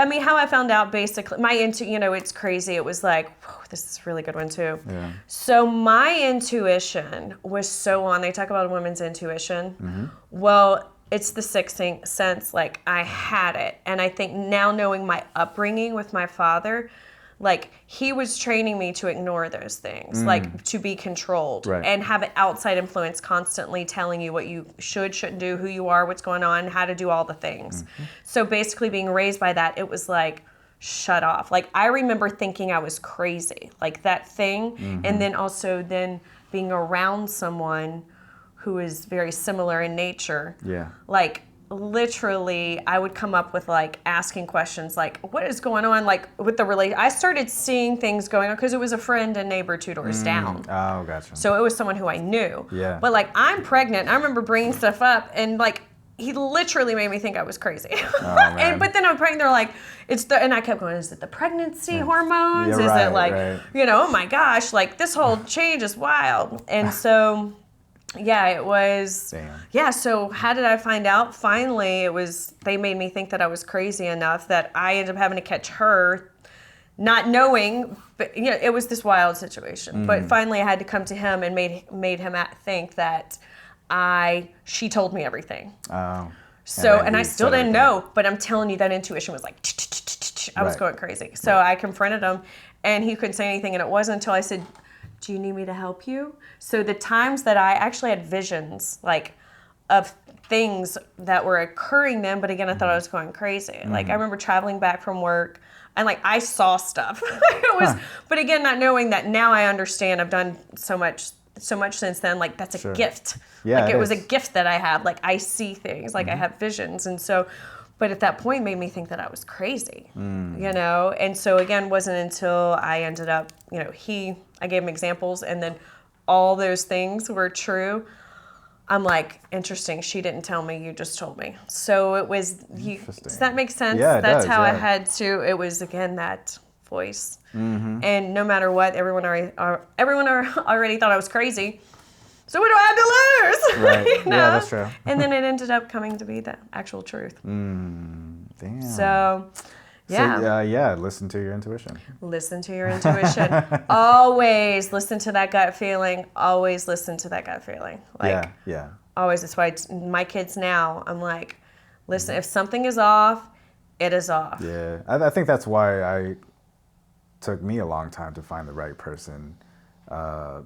mean, how I found out, basically, you know, it's crazy. It was like, whew, this is a really good one too. Yeah. So my intuition was so on. They talk about a woman's intuition. Well, it's the sixth sense. Like, I had it. And I think now, knowing my upbringing with my father, like, he was training me to ignore those things, like, to be controlled and have an outside influence constantly telling you what you shouldn't do, who you are, what's going on, how to do all the things. So basically, being raised by that, it was like, shut off. Like, I remember thinking I was crazy, like that thing. And then also being around someone who is very similar in nature. Yeah. Like, literally, I would come up with, like, asking questions like, what is going on, like, with the relation. I started seeing things going on because it was a friend and neighbor 2 doors down. Oh, gotcha. So it was someone who I knew. Yeah. But, like, I'm pregnant. I remember bringing stuff up, and, like, he literally made me think I was crazy. Man. But then I'm pregnant. They're like, and I kept going, is it the pregnancy hormones? Yeah, is right, it like, right. you know, oh my gosh, like, this whole change is wild. And so, yeah, it was. Damn. Yeah, so how did I find out? Finally, they made me think that I was crazy enough that I ended up having to catch her, not knowing, but, you know, it was this wild situation. But finally, I had to come to him and made him think that she told me everything. Oh. So, and I he still said didn't everything. know, but I'm telling you, that intuition was like, I was going crazy. So I confronted him, and he couldn't say anything, and it wasn't until I said, do you need me to help you? So the times that I actually had visions, like, of things that were occurring then, but again, I thought I was going crazy. Like, I remember traveling back from work, and, like, I saw stuff. But again, not knowing that now I understand. I've done so much since then. Like, that's a gift. Yeah, like, it was a is. gift that I have. Like, I see things. Like, I have visions, and so. But at that point, made me think that I was crazy, you know? And so, again, wasn't until I ended up, you know, I gave him examples, and then all those things were true. I'm like, interesting, she didn't tell me, you just told me. So it was, does that make sense? Yeah, it That's does, how I yeah. had to, it was, again, that voice. And no matter what, everyone already thought I was crazy. So what do I have to lose? Right. You know? Yeah, that's true. And then it ended up coming to be the actual truth. Damn. So, yeah. So, listen to your intuition. Listen to your intuition. Always listen to that gut feeling. Always listen to that gut feeling. Like, yeah. always. That's why my kids now, I'm like, listen, if something is off, it is off. Yeah. I think that's why it took me a long time to find the right person,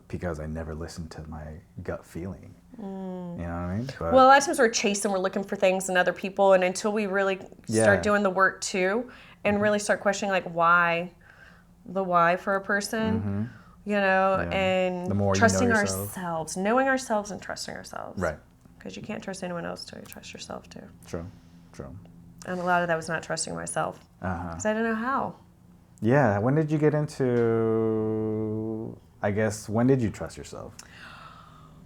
because I never listened to my gut feeling. You know what I mean? But, Well, a lot of times we're chasing, we're looking for things in other people, and until we really start doing the work too, and really start questioning, like, why for a person, you know, and The more you know trusting yourself. ourselves, knowing ourselves and trusting ourselves. Right. Because you can't trust anyone else till you trust yourself too. True. And a lot of that was not trusting myself. Because I didn't know how. Yeah. When did you get into, I guess, when did you trust yourself?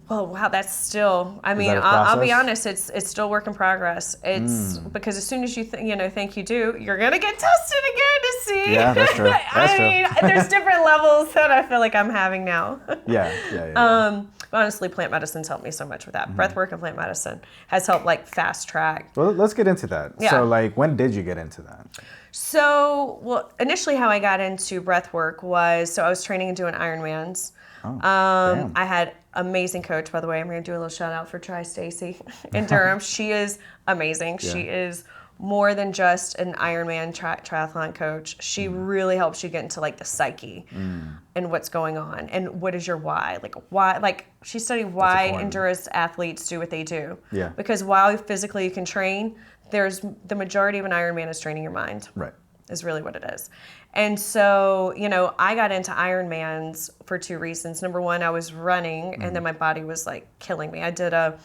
Well, wow, that's still, I mean, that a I'll be process? honest, it's still work in progress. It's because as soon as you think you do, you're going to get tested again to see. Yeah, that's true. That's true. I mean, there's different levels that I feel like I'm having now. Yeah. Honestly, plant medicine's helped me so much with that. Breath work and plant medicine has helped like fast track. Well, let's get into that. Yeah. So, like, when did you get into that? So, well, initially how I got into breath work was, so I was training and doing Ironmans. Oh, damn. I had amazing coach, by the way. I'm going to do a little shout out for Tri Stacy in Durham. She is amazing. Yeah. She is more than just an Ironman triathlon coach. She really helps you get into like the psyche and what's going on and what is your why. Like she studied why endurance athletes do what they do. Yeah. Because while physically you can train, there's the majority of an Ironman is training your mind. Right. Is really what it is. And so, I got into Ironmans for two reasons. Number one, I was running and then my body was like killing me. I did a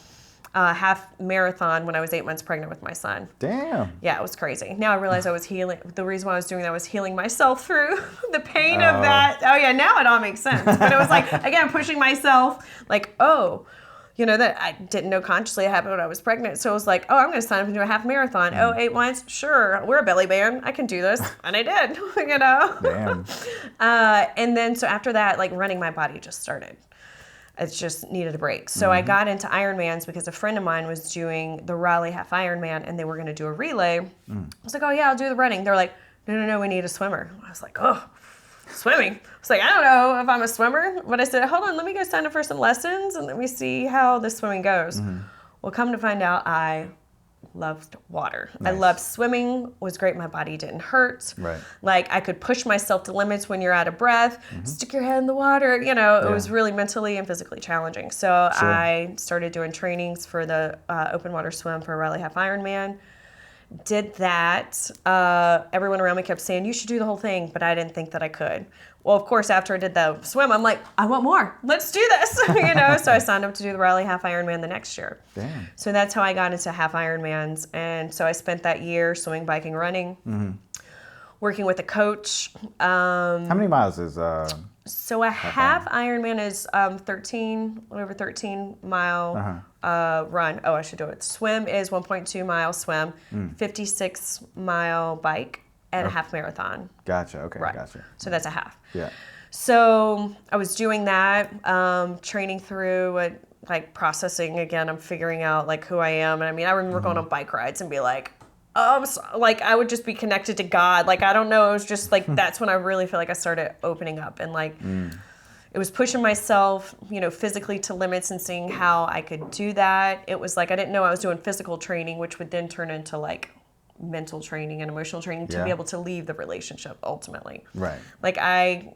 half marathon when I was 8 months pregnant with my son. Damn. Yeah, it was crazy. Now I realize I was healing. The reason why I was doing that was healing myself through the pain of that. Oh yeah, now it all makes sense. But it was like, again, pushing myself like, that I didn't know consciously it happened when I was pregnant. So it was like, I'm going to sign up and do a half marathon. 8 months? Sure. We're a belly band. I can do this. And I did, Damn. And then, so after that, like running, my body just started. It just needed a break. So I got into Ironmans because a friend of mine was doing the Raleigh Half Ironman and they were going to do a relay. I was like, oh yeah, I'll do the running. They're like, no, we need a swimmer. I was like, swimming. I was like, I don't know if I'm a swimmer. But I said, hold on, let me go sign up for some lessons and let me see how the swimming goes. Well, come to find out, I loved water. Nice. I loved swimming. Was great. My body didn't hurt. Right. Like I could push myself to limits when you're out of breath, stick your head in the water. It was really mentally and physically challenging. So I started doing trainings for the open water swim for Raleigh Half Ironman. Did that. Everyone around me kept saying, you should do the whole thing, but I didn't think that I could. Well, of course, after I did the swim, I'm like, I want more. Let's do this. So I signed up to do the Raleigh Half Ironman the next year. Damn. So that's how I got into half Ironmans. And so I spent that year swimming, biking, running, working with a coach. How many miles is So a half Ironman is 13 mile run. Oh, I should do it. Swim is 1.2 mile swim, 56 mile bike, and a half marathon. Gotcha. Okay. Right. Gotcha. So that's a half. Yeah. So I was doing that, training through it, like processing again. I'm figuring out like who I am. And I mean, I remember going on bike rides and be like, like I would just be connected to God. Like, I don't know. It was just like, that's when I really feel like I started opening up and like, it was pushing myself, physically to limits and seeing how I could do that. It was like, I didn't know I was doing physical training, which would then turn into like mental training and emotional training to be able to leave the relationship ultimately. Right. Like I,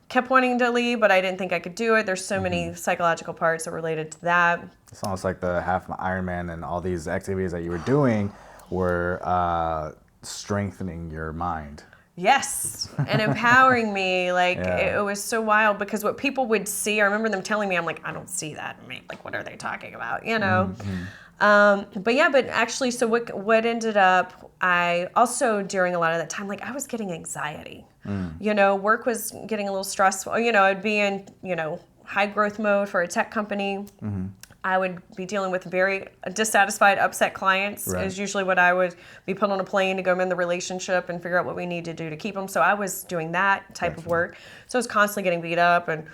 kept wanting to leave, but I didn't think I could do it. There's so many psychological parts that related to that. It's almost like the half Ironman and all these activities that you were doing were strengthening your mind. Yes, and empowering me. Like it was so wild because what people would see, I remember them telling me, I'm like, I don't see that. Like, what are they talking about? But actually, so what ended up, I also during a lot of that time, like I was getting anxiety. Work was getting a little stressful. I'd be in, high growth mode for a tech company. I would be dealing with very dissatisfied, upset clients is usually what I would be put on a plane to go in the relationship and figure out what we need to do to keep them. So I was doing that type of work. So I was constantly getting beat up and,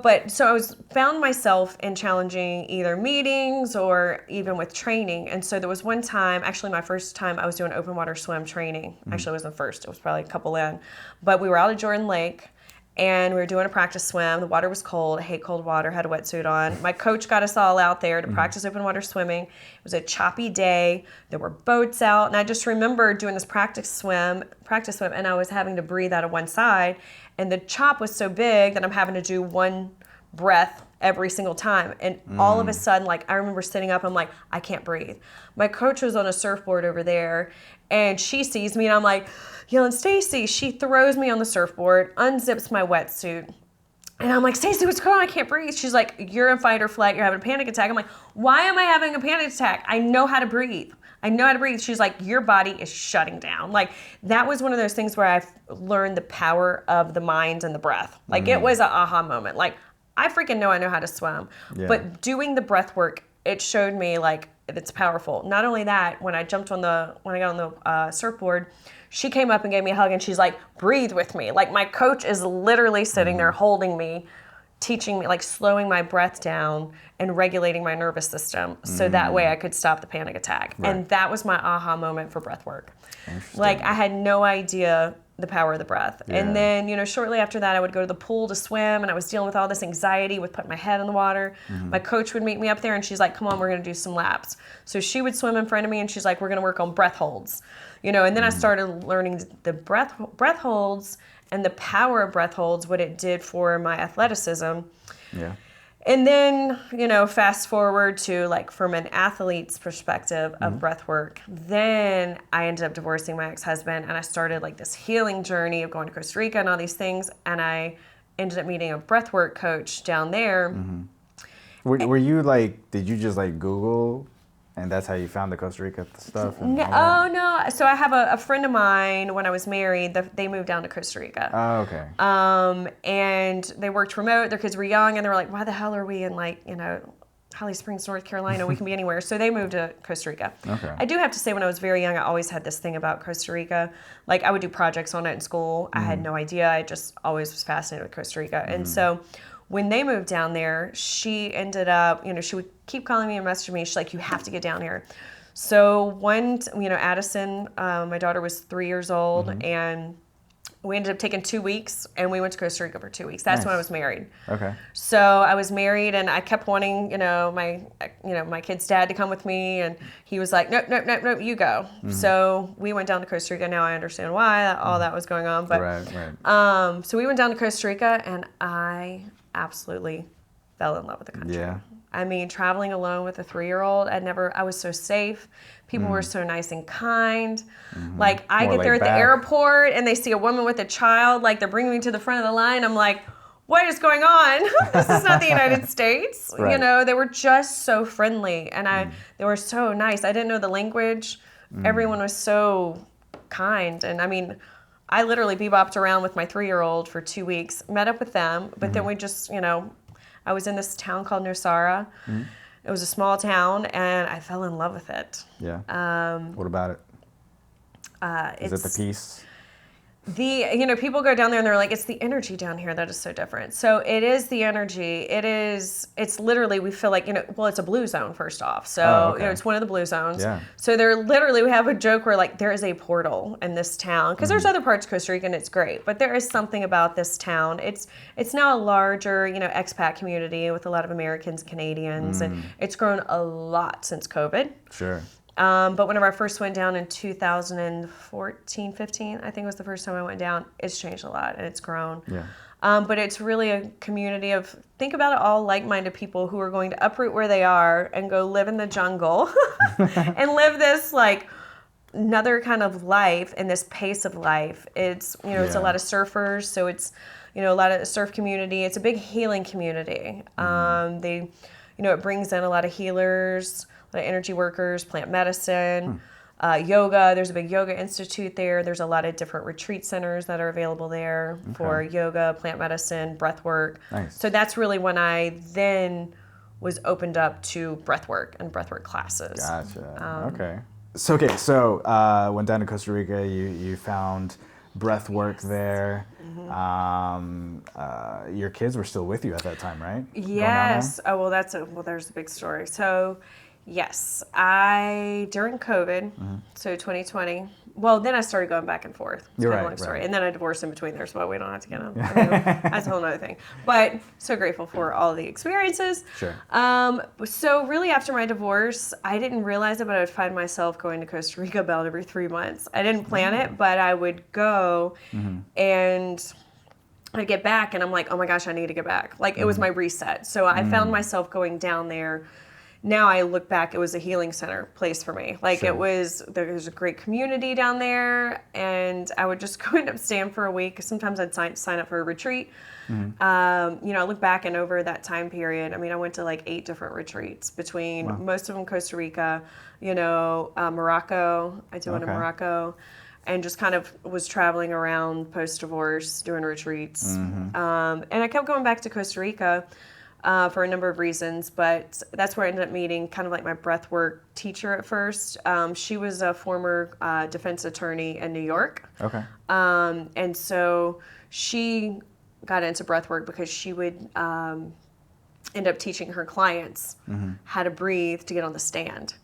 but so I found myself in challenging either meetings or even with training. And so there was one time, actually my first time I was doing open water swim training. Actually it wasn't first, it was probably a couple in, but we were out at Jordan Lake. And we were doing a practice swim. The water was cold. I hate cold water. Had a wetsuit on. My coach got us all out there to practice open water swimming. It was a choppy day. There were boats out. And I just remember doing this practice swim, and I was having to breathe out of one side. And the chop was so big that I'm having to do one breath every single time. And all of a sudden, like I remember sitting up, I'm like, I can't breathe. My coach was on a surfboard over there and she sees me and I'm like, yelling, Stacy. She throws me on the surfboard, unzips my wetsuit. And I'm like, Stacy, what's going on? I can't breathe. She's like, you're in fight or flight. You're having a panic attack. I'm like, why am I having a panic attack? I know how to breathe. She's like, your body is shutting down. Like that was one of those things where I've learned the power of the mind and the breath. Like it was an aha moment. Like I freaking know I know how to swim. Yeah. But doing the breath work, it showed me like it's powerful. Not only that, when I got on the surfboard, she came up and gave me a hug and she's like, breathe with me. Like my coach is literally sitting there holding me, teaching me, like slowing my breath down and regulating my nervous system so that way I could stop the panic attack. Right. And that was my aha moment for breath work. Like I had no idea the power of the breath. Yeah. And then, shortly after that, I would go to the pool to swim and I was dealing with all this anxiety with putting my head in the water. My coach would meet me up there and she's like, come on, we're going to do some laps. So she would swim in front of me and she's like, we're going to work on breath holds. And then I started learning the breath holds and the power of breath holds, what it did for my athleticism. Yeah. And then, fast forward to like from an athlete's perspective of breath work, then I ended up divorcing my ex-husband and I started like this healing journey of going to Costa Rica and all these things. And I ended up meeting a breath work coach down there. Were you like, did you just like Google and that's how you found the Costa Rica stuff? No. So I have a friend of mine, when I was married, they moved down to Costa Rica. Oh, okay. And they worked remote. Their kids were young and they were like, why the hell are we in like, Holly Springs, North Carolina? We can be anywhere. So they moved to Costa Rica. Okay. I do have to say when I was very young, I always had this thing about Costa Rica. Like I would do projects on it in school. I had no idea. I just always was fascinated with Costa Rica. And so when they moved down there, she ended up, she would keep calling me and messaging me. She's like, you have to get down here. So Addison, my daughter was 3 years old, and we ended up taking 2 weeks, and we went to Costa Rica for 2 weeks. That's when I was married. Okay. So I was married, and I kept wanting, my kid's dad to come with me, and he was like, nope, you go. So we went down to Costa Rica. Now I understand why all that was going on, but Right. so we went down to Costa Rica, and I absolutely fell in love with the country. Yeah. I mean, traveling alone with a 3-year-old, I was so safe. People were so nice and kind. Like, I More get there laid at the back. airport and they see a woman with a child, like they're bringing me to the front of the line. I'm like, what is going on? This is not the United States. Right. They were just so friendly and they were so nice. I didn't know the language. Everyone was so kind. And I mean, I literally bebopped around with my 3-year-old for 2 weeks, met up with them, but then we just, I was in this town called Nosara. It was a small town, and I fell in love with it. Yeah. What about it? Is it the peace? People go down there and they're like, it's the energy down here that is so different. So it is the energy. It's literally, we feel like, it's a blue zone first off. So, okay. It's one of the blue zones. Yeah. So we have a joke where like, there is a portal in this town. Because there's other parts of Costa Rica and it's great. But there is something about this town. It's now a larger, expat community with a lot of Americans, Canadians. And it's grown a lot since COVID. Sure. But whenever I first went down in 2014, 15, I think was the first time I went down, it's changed a lot and it's grown. Yeah. But it's really a community of, think about it, all like-minded people who are going to uproot where they are and go live in the jungle and live this like another kind of life and this pace of life. It's, it's a lot of surfers. So it's, a lot of surf community. It's a big healing community. It brings in a lot of healers, a lot of energy workers, plant medicine, yoga. There's a big yoga institute there. There's a lot of different retreat centers that are available there for yoga, plant medicine, breath work. Nice. So that's really when I then was opened up to breath work and breath work classes. Gotcha. Okay. So went down to Costa Rica. You found breath work there. Your kids were still with you at that time, right? Yes. Oh, well, there's a big story. So, yes, during COVID, so 2020, well, then I started going back and forth. It's You're kind of a right, long story. right. And then I divorced in between there, so we don't have to get on. That's a whole other thing. But so grateful for all the experiences. Sure. So really after my divorce, I didn't realize it, but I would find myself going to Costa Rica about every 3 months. I didn't plan it, but I would go and I'd get back and I'm like, oh my gosh, I need to get back. Like it was my reset. So I found myself going down there. Now I look back, it was a healing center place for me. Like Sure. there was a great community down there, and I would just go end up staying for a week. Sometimes I'd sign up for a retreat. I look back and over that time period, I went to like 8 different retreats between most of them Costa Rica, Morocco. I did one in Morocco. and just kind of was traveling around post-divorce, doing retreats. And I kept going back to Costa Rica for a number of reasons, but that's where I ended up meeting kind of like my breathwork teacher at first. She was a former defense attorney in New York. Okay. And so she got into breathwork because she would end up teaching her clients how to breathe to get on the stand.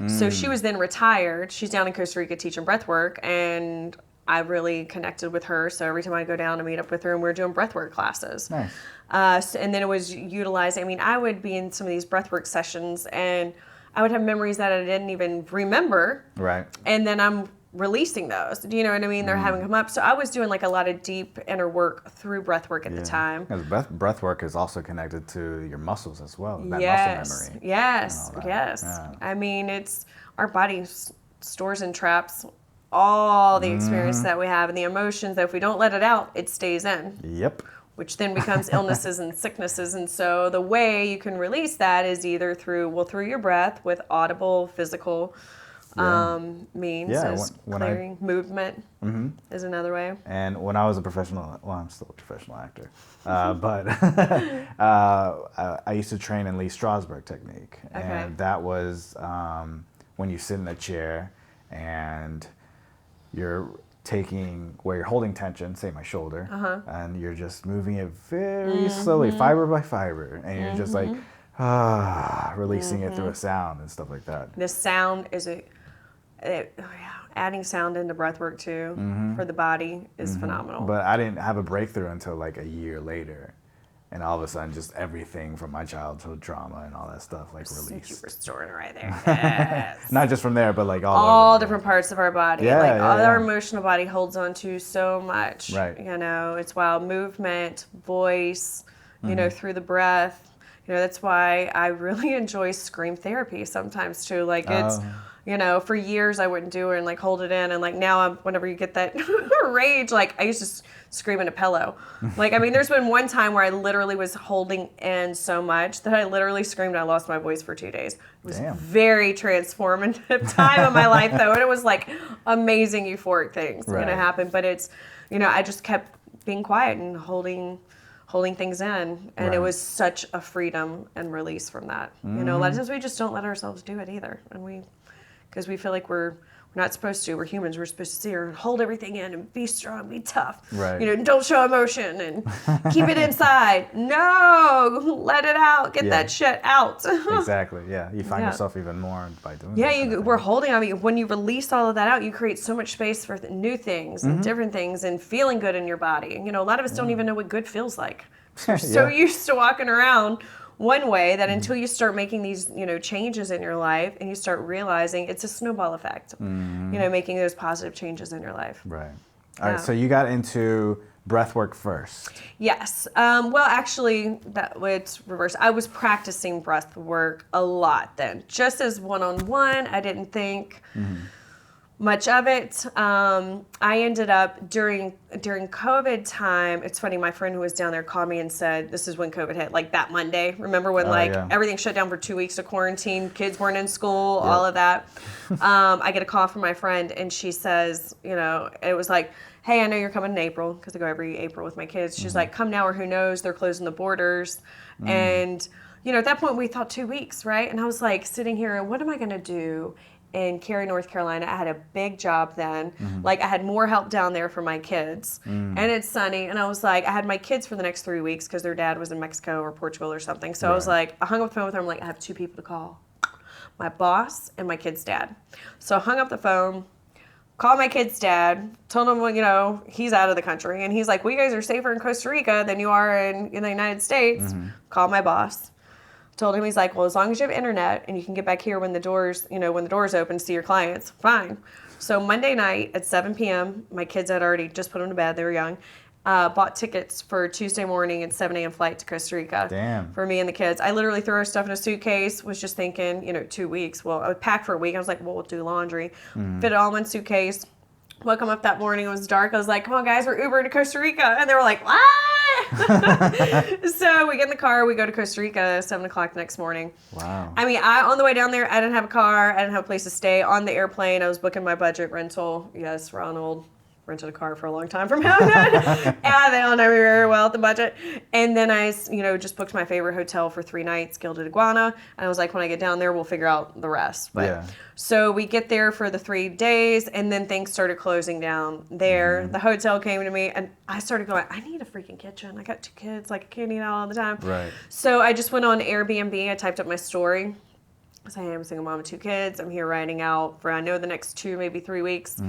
So she was then retired. She's down in Costa Rica teaching breathwork, and I really connected with her. So every time I go down to meet up with her, and we're doing breathwork classes. Nice. And then it was utilizing, I mean, I would be in some of these breathwork sessions, and I would have memories that I didn't even remember. Right. And then I'm releasing those. Do you know what I mean? They're having come up. So I was doing like a lot of deep inner work through breathwork at the time. Because breath work is also connected to your muscles as well. That muscle memory. Yes. Yeah. I mean, it's our body stores and traps all the experience that we have and the emotions that if we don't let it out, it stays in. Yep. Which then becomes illnesses and sicknesses. And so the way you can release that is either through your breath with audible, physical means. Clearing, movement is another way. And when I was a professional, well, I'm still a professional actor, but I used to train in Lee Strasberg technique. Okay. And that was when you sit in a chair and you're where you're holding tension, say my shoulder, and you're just moving it very slowly, fiber by fiber, and you're just like, releasing it through a sound and stuff like that. The sound is adding sound into breathwork too for the body is phenomenal. But I didn't have a breakthrough until like a year later. And all of a sudden, just everything from my childhood trauma and all that stuff, like, released. You were storing right there. Yes. Not just from there, but like all different parts of our body. Our emotional body holds on to so much. Right. You know, it's wild movement, voice, you know, through the breath. You know, that's why I really enjoy scream therapy sometimes too. Like it's, you know, for years I wouldn't do it and like hold it in, and like now whenever you get that rage, like I used to scream in a pillow. Like, I mean, there's been one time where I literally was holding in so much that I literally screamed and I lost my voice for 2 days. It was very transformative time of my life though, and it was like amazing euphoric things going to happen. But it's, you know, I just kept being quiet and holding things in, and it was such a freedom and release from that. You know, a lot of times we just don't let ourselves do it either, and because we feel like we're not supposed to. We're humans. We're supposed to sit here and hold everything in and be strong, be tough. Right. You know, don't show emotion and keep it inside. No, let it out. Get that shit out. Exactly. Yeah. You find yourself even more by doing that. Yeah, we're holding. I mean, when you release all of that out, you create so much space for new things and different things and feeling good in your body. And, you know, a lot of us don't even know what good feels like. We're so used to walking around one way that until you start making these, you know, changes in your life and you start realizing it's a snowball effect, you know, making those positive changes in your life. Right. All right. So you got into breath work first. Yes. Well, actually, it's reverse. I was practicing breath work a lot then. Just as one-on-one, I didn't think much of it. I ended up during COVID time. It's funny. My friend who was down there called me and said, "This is when COVID hit, like that Monday. Remember when everything shut down for 2 weeks to quarantine, kids weren't in school, all of that." I get a call from my friend, and she says, you know, it was like, "Hey, I know you're coming in April because I go every April with my kids." She's like, "Come now or who knows? They're closing the borders," and you know, at that point we thought 2 weeks, right? And I was like sitting here, and what am I going to do? In Cary, North Carolina, I had a big job then. Like I had more help down there for my kids, and it's sunny. And I was like, I had my kids for the next 3 weeks because their dad was in Mexico or Portugal or something. So I was like, I hung up the phone with her. I'm like, I have 2 people to call, my boss and my kid's dad. So I hung up the phone, called my kid's dad, told him, well, you know, he's out of the country, and he's like, well, you guys are safer in Costa Rica than you are in the United States. Called my boss. Told him, he's like, well, as long as you have internet and you can get back here when the doors, you know, when the doors open to see your clients, fine. So Monday night at 7 p.m., my kids had already just put them to bed. They were young. Bought tickets for Tuesday morning at 7 a.m. flight to Costa Rica. Damn. For me and the kids. I literally threw our stuff in a suitcase, was just thinking, you know, 2 weeks. Well, I would pack for a week. I was like, well, we'll do laundry. Fit it all in one suitcase. Woke them up that morning. It was dark. I was like, come on, guys, we're Ubering to Costa Rica. And they were like, what? So we get in the car, we go to Costa Rica at 7 o'clock the next morning. Wow. I mean, on the way down there, I didn't have a car. I didn't have a place to stay. On the airplane, I was booking my budget rental. Yes, Ronald rented a car for a long time from him. And they all know me very well at the budget. And then I, just booked my favorite hotel for 3 nights, Gilded Iguana. And I was like, when I get down there, we'll figure out the rest. But so we get there for the 3 days, and then things started closing down there. The hotel came to me, and I started going, I need a freaking kitchen. I got 2 kids. Like, I can't eat out all the time. Right. So I just went on Airbnb. I typed up my story. I said, hey, I'm a single mom of 2 kids. I'm here riding out for, I know, the next 2, maybe 3 weeks.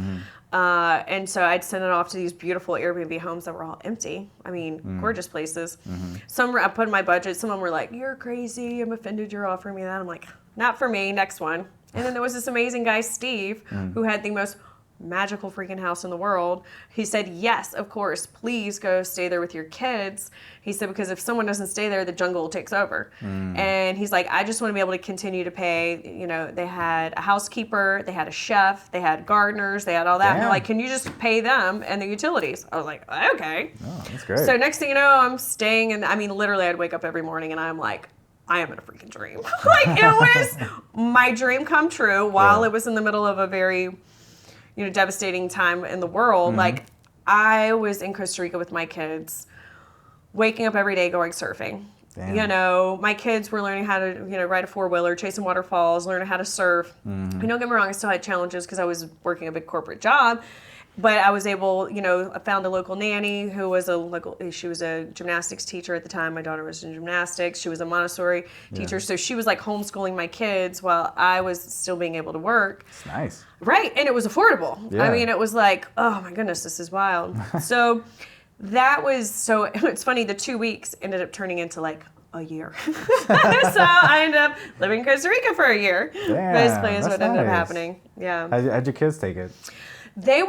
And so I'd send it off to these beautiful Airbnb homes that were all empty. I mean, gorgeous places. Some I put in my budget. Some of them were like, you're crazy. I'm offended you're offering me that. I'm like, not for me. Next one. And then there was this amazing guy, Steve, who had the most magical freaking house in the world. He said, yes, of course, please go stay there with your kids. He said, because if someone doesn't stay there, the jungle takes over. And he's like, I just want to be able to continue to pay. They had a housekeeper, they had a chef, they had gardeners, they had all that. And they're like, can you just pay them and the utilities? I was like, okay. Oh, that's great. So next thing you know, I'm staying, and I mean, literally I'd wake up every morning and I'm like, I am in a freaking dream. Like, it was my dream come true while it was in the middle of a very devastating time in the world. Like, I was in Costa Rica with my kids, waking up every day going surfing. Damn. My kids were learning how to, ride a 4-wheeler, chasing waterfalls, learning how to surf. And don't get me wrong, I still had challenges because I was working a big corporate job. But I was able, I found a local nanny who was she was a gymnastics teacher at the time. My daughter was in gymnastics. She was a Montessori teacher. So she was like homeschooling my kids while I was still being able to work. It's nice. Right. And it was affordable. I mean, it was like, oh my goodness, this is wild. So it's funny, the 2 weeks ended up turning into like a year. So I ended up living in Costa Rica for a year. Damn, basically is that's what ended up nice. happening. Yeah. How'd your kids take it? They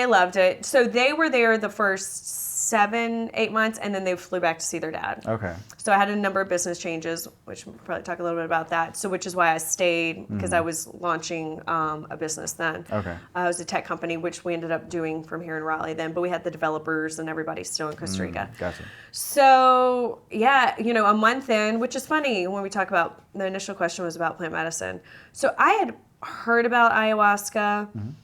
loved it. So they were there the first 7-8 months, and then they flew back to see their dad. Okay. So I had a number of business changes, which we'll probably talk a little bit about that. So which is why I stayed, because I was launching a business then. Okay. It was a tech company, which we ended up doing from here in Raleigh then, but we had the developers and everybody still in Costa Rica. Gotcha. So yeah, a month in, which is funny when we talk about, the initial question was about plant medicine. So I had heard about ayahuasca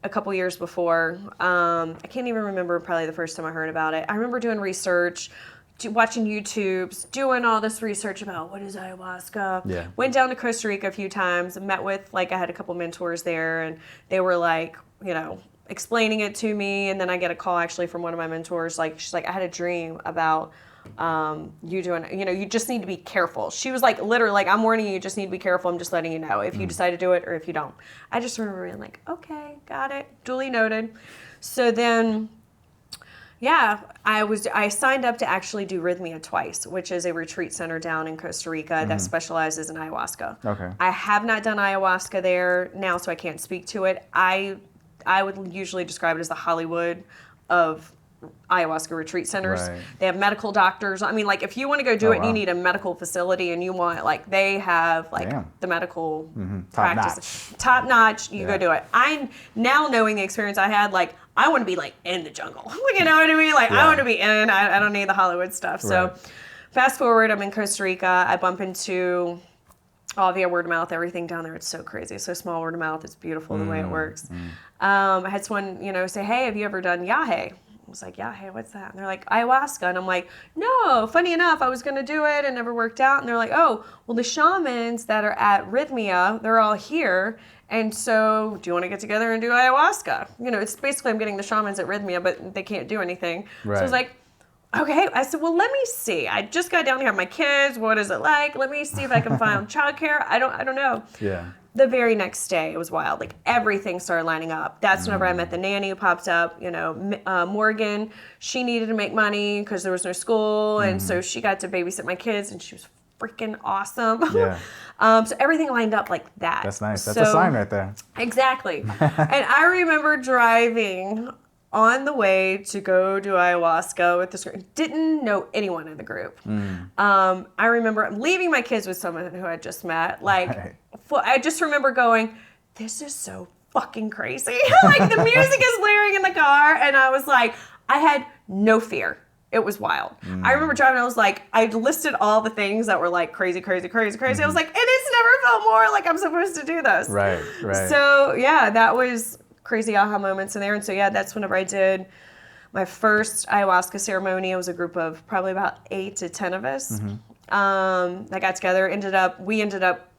a couple years before. I can't even remember probably the first time I heard about it. I remember doing research, watching YouTubes, doing all this research about what is ayahuasca. Yeah. Went down to Costa Rica a few times and met with, I had a couple mentors there, and they were like, explaining it to me. And then I get a call actually from one of my mentors. She's like, I had a dream about you doing, you just need to be careful. She was like, literally, I'm warning you, just need to be careful. I'm just letting you know if you decide to do it or if you don't. I just remember being like, okay, got it, duly noted. So then, I signed up to actually do Rhythmia twice, which is a retreat center down in Costa Rica that specializes in ayahuasca. Okay. I have not done ayahuasca there now, so I can't speak to it. I would usually describe it as the Hollywood of ayahuasca retreat centers. Right. They have medical doctors. I mean, if you want to go do it, and you need a medical facility, and you want, they have, the medical practice. Top notch. You go do it. I, now knowing the experience I had, I want to be, in the jungle. You know what I mean? I want to be in. I don't need the Hollywood stuff. So, fast forward, I'm in Costa Rica. I bump into all via word of mouth, everything down there. It's so crazy. It's so small word of mouth. It's beautiful the way it works. I had someone, say, hey, have you ever done yahe? I was like, yahe, what's that? And they're like, ayahuasca. And I'm like, no, funny enough, I was going to do it and never worked out. And they're like, oh, well, the shamans that are at Rhythmia, they're all here. And so do you want to get together and do ayahuasca? It's basically I'm getting the shamans at Rhythmia, but they can't do anything. Right. So I was like, okay. I said, well, let me see. I just got down here with my kids. What is it like? Let me see if I can find childcare. I don't know. Yeah. The very next day, it was wild. Everything started lining up. That's whenever I met the nanny who popped up. Morgan, she needed to make money because there was no school. And so she got to babysit my kids, and she was freaking awesome. Yeah. So everything lined up like that. That's nice. That's a sign right there. Exactly. And I remember driving on the way to go do ayahuasca with this group. Didn't know anyone in the group. I remember leaving my kids with someone who I just met. I just remember going, this is so fucking crazy. The music is blaring in the car, and I was like, I had no fear. It was wild. I remember driving, I was like, I listed all the things that were like crazy, crazy, crazy, crazy. I was like, and it's never felt more like I'm supposed to do this. Right. So yeah, that was crazy aha moments in there. And so yeah, that's whenever I did my first ayahuasca ceremony. It was a group of probably about 8 to 10 of us that got together. We ended up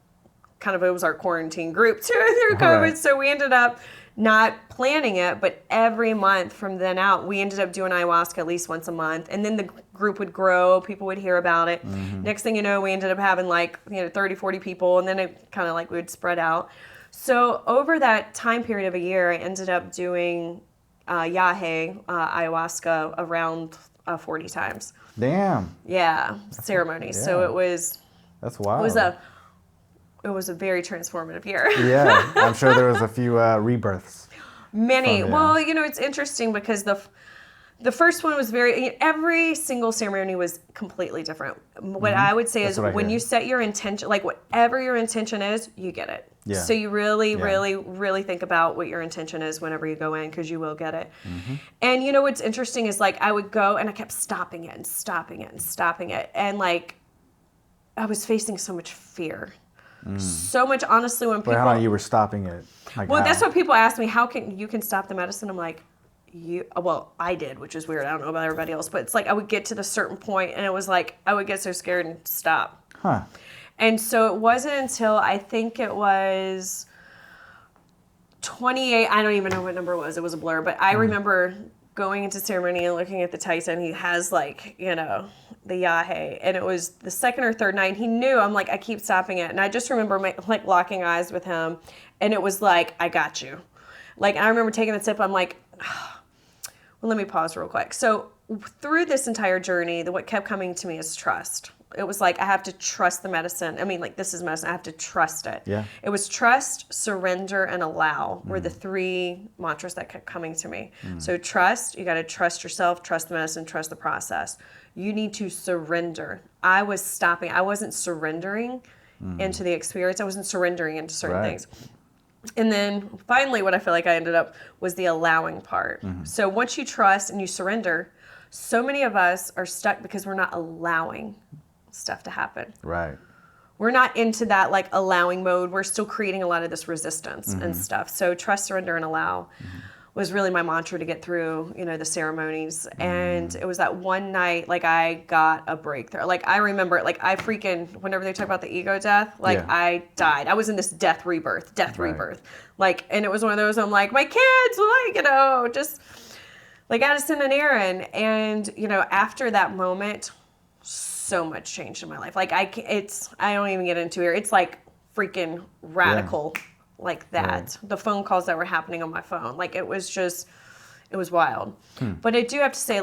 kind of, it was our quarantine group too through COVID. Right. So we ended up not planning it, but every month from then out, we ended up doing ayahuasca at least once a month. And then the group would grow, people would hear about it. Next thing you know, we ended up having 30, 40 people, and then it kind of we would spread out. So over that time period of a year, I ended up doing ayahuasca around 40 times. Damn. Yeah, ceremonies. Yeah. So That's wild. It was a very transformative year. Yeah, I'm sure there was a few rebirths. Many. Well, it's interesting because the first one was every single ceremony was completely different. What I would say is when you set your intention, whatever your intention is, you get it. Yeah. So you really, really, really think about what your intention is whenever you go in, because you will get it. And what's interesting is I would go and I kept stopping it and stopping it and stopping it. And I was facing so much fear. So much, honestly, when people... How you were stopping it? That's what people ask me. How can you stop the medicine? I'm like, I did, which is weird. I don't know about everybody else, but it's I would get to the certain point, and it was I would get so scared and stop. Huh. And so it wasn't until I think it was 28. I don't even know what number it was. It was a blur, but I remember going into ceremony and looking at the Tyson. He has the yahe, and it was the second or third night. He knew. I'm I keep stopping it, and I just remember locking eyes with him, and it was I got you. I remember taking the sip. I'm well, let me pause real quick. So through this entire journey, what kept coming to me is trust. It was I have to trust the medicine. I mean, this is medicine. I have to trust it. Yeah. It was trust, surrender, and allow were the 3 mantras that kept coming to me. So trust, you got to trust yourself, trust the medicine, trust the process. You need to surrender. I was stopping. I wasn't surrendering into the experience. I wasn't surrendering into certain things. And then finally what I feel I ended up was the allowing part. So once you trust and you surrender, so many of us are stuck because we're not allowing stuff to happen. Right. We're not into that allowing mode. We're still creating a lot of this resistance and stuff. So trust, surrender, and allow was really my mantra to get through, the ceremonies. And it was that one night, I got a breakthrough. I remember it, I freaking, whenever they talk about the ego death, I died. I was in this death rebirth. And it was one of those, I'm my kids, just Addison and Aaron. And, after that moment, so much changed in my life. I don't even get into here. It's freaking radical that. Right. The phone calls that were happening on my phone, it was wild. But I do have to say,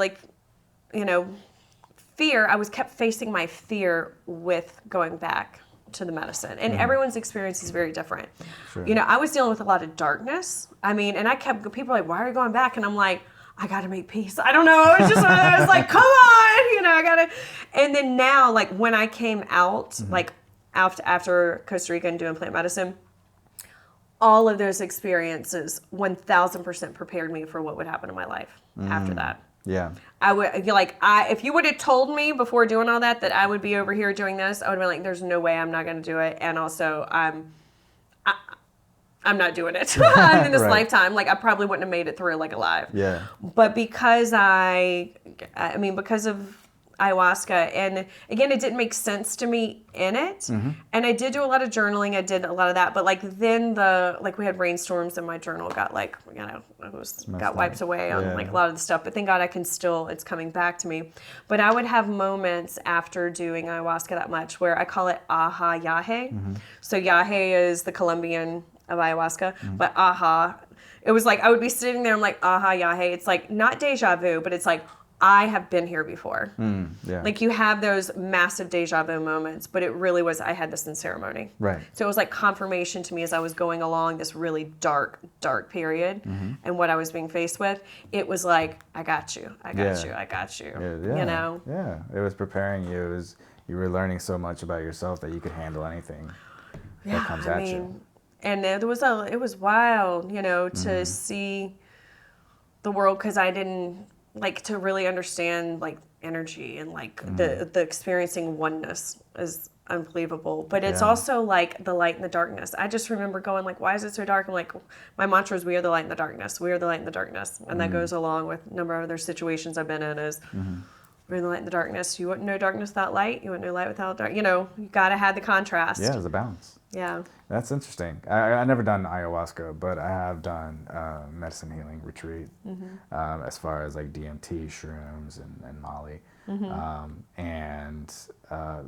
fear, I was kept facing my fear with going back to the medicine. And everyone's experience is very different. Sure. I was dealing with a lot of darkness. I mean, and people are why are you going back? And I'm I got to make peace. I don't know. It's just one of those come on, I got to. And then now, when I came out, after Costa Rica and doing plant medicine, all of those experiences 1,000% prepared me for what would happen in my life after that. Yeah. I would if you would have told me before doing all that I would be over here doing this, I would have been there's no way I'm not going to do it. And also I'm not doing it in this lifetime. I probably wouldn't have made it through alive. Yeah. But because because of ayahuasca, and again, it didn't make sense to me in it. And I did do a lot of journaling. I did a lot of that. But then we had rainstorms and my journal got got wiped away on a lot of the stuff. But thank God it's coming back to me. But I would have moments after doing ayahuasca that much where I call it aha yahe. So yahe is the Colombian of ayahuasca, but aha, it was I would be sitting there, I'm aha yahe. It's not deja vu, but it's I have been here before. Yeah. You have those massive deja vu moments, but it really was, I had this in ceremony. Right. So it was confirmation to me as I was going along this really dark period and what I was being faced with. It was I got you. Yeah. It was preparing you. You were learning so much about yourself that you could handle anything that comes at you. And it was wild, to see the world, because I didn't to really understand energy and like the experiencing oneness is unbelievable. But it's also like the light and the darkness. I just remember going like, why is it so dark? I'm like, my mantra is, we are the light in the darkness. We are the light in the darkness. And that goes along with a number of other situations I've been in is we're in the light and the darkness. You wouldn't know darkness without light. You wouldn't know light without dark. You know, you got to have the contrast. Yeah, there's a balance. Yeah. That's interesting. I never done ayahuasca, but I have done medicine healing retreat as far as like DMT, shrooms, and Molly.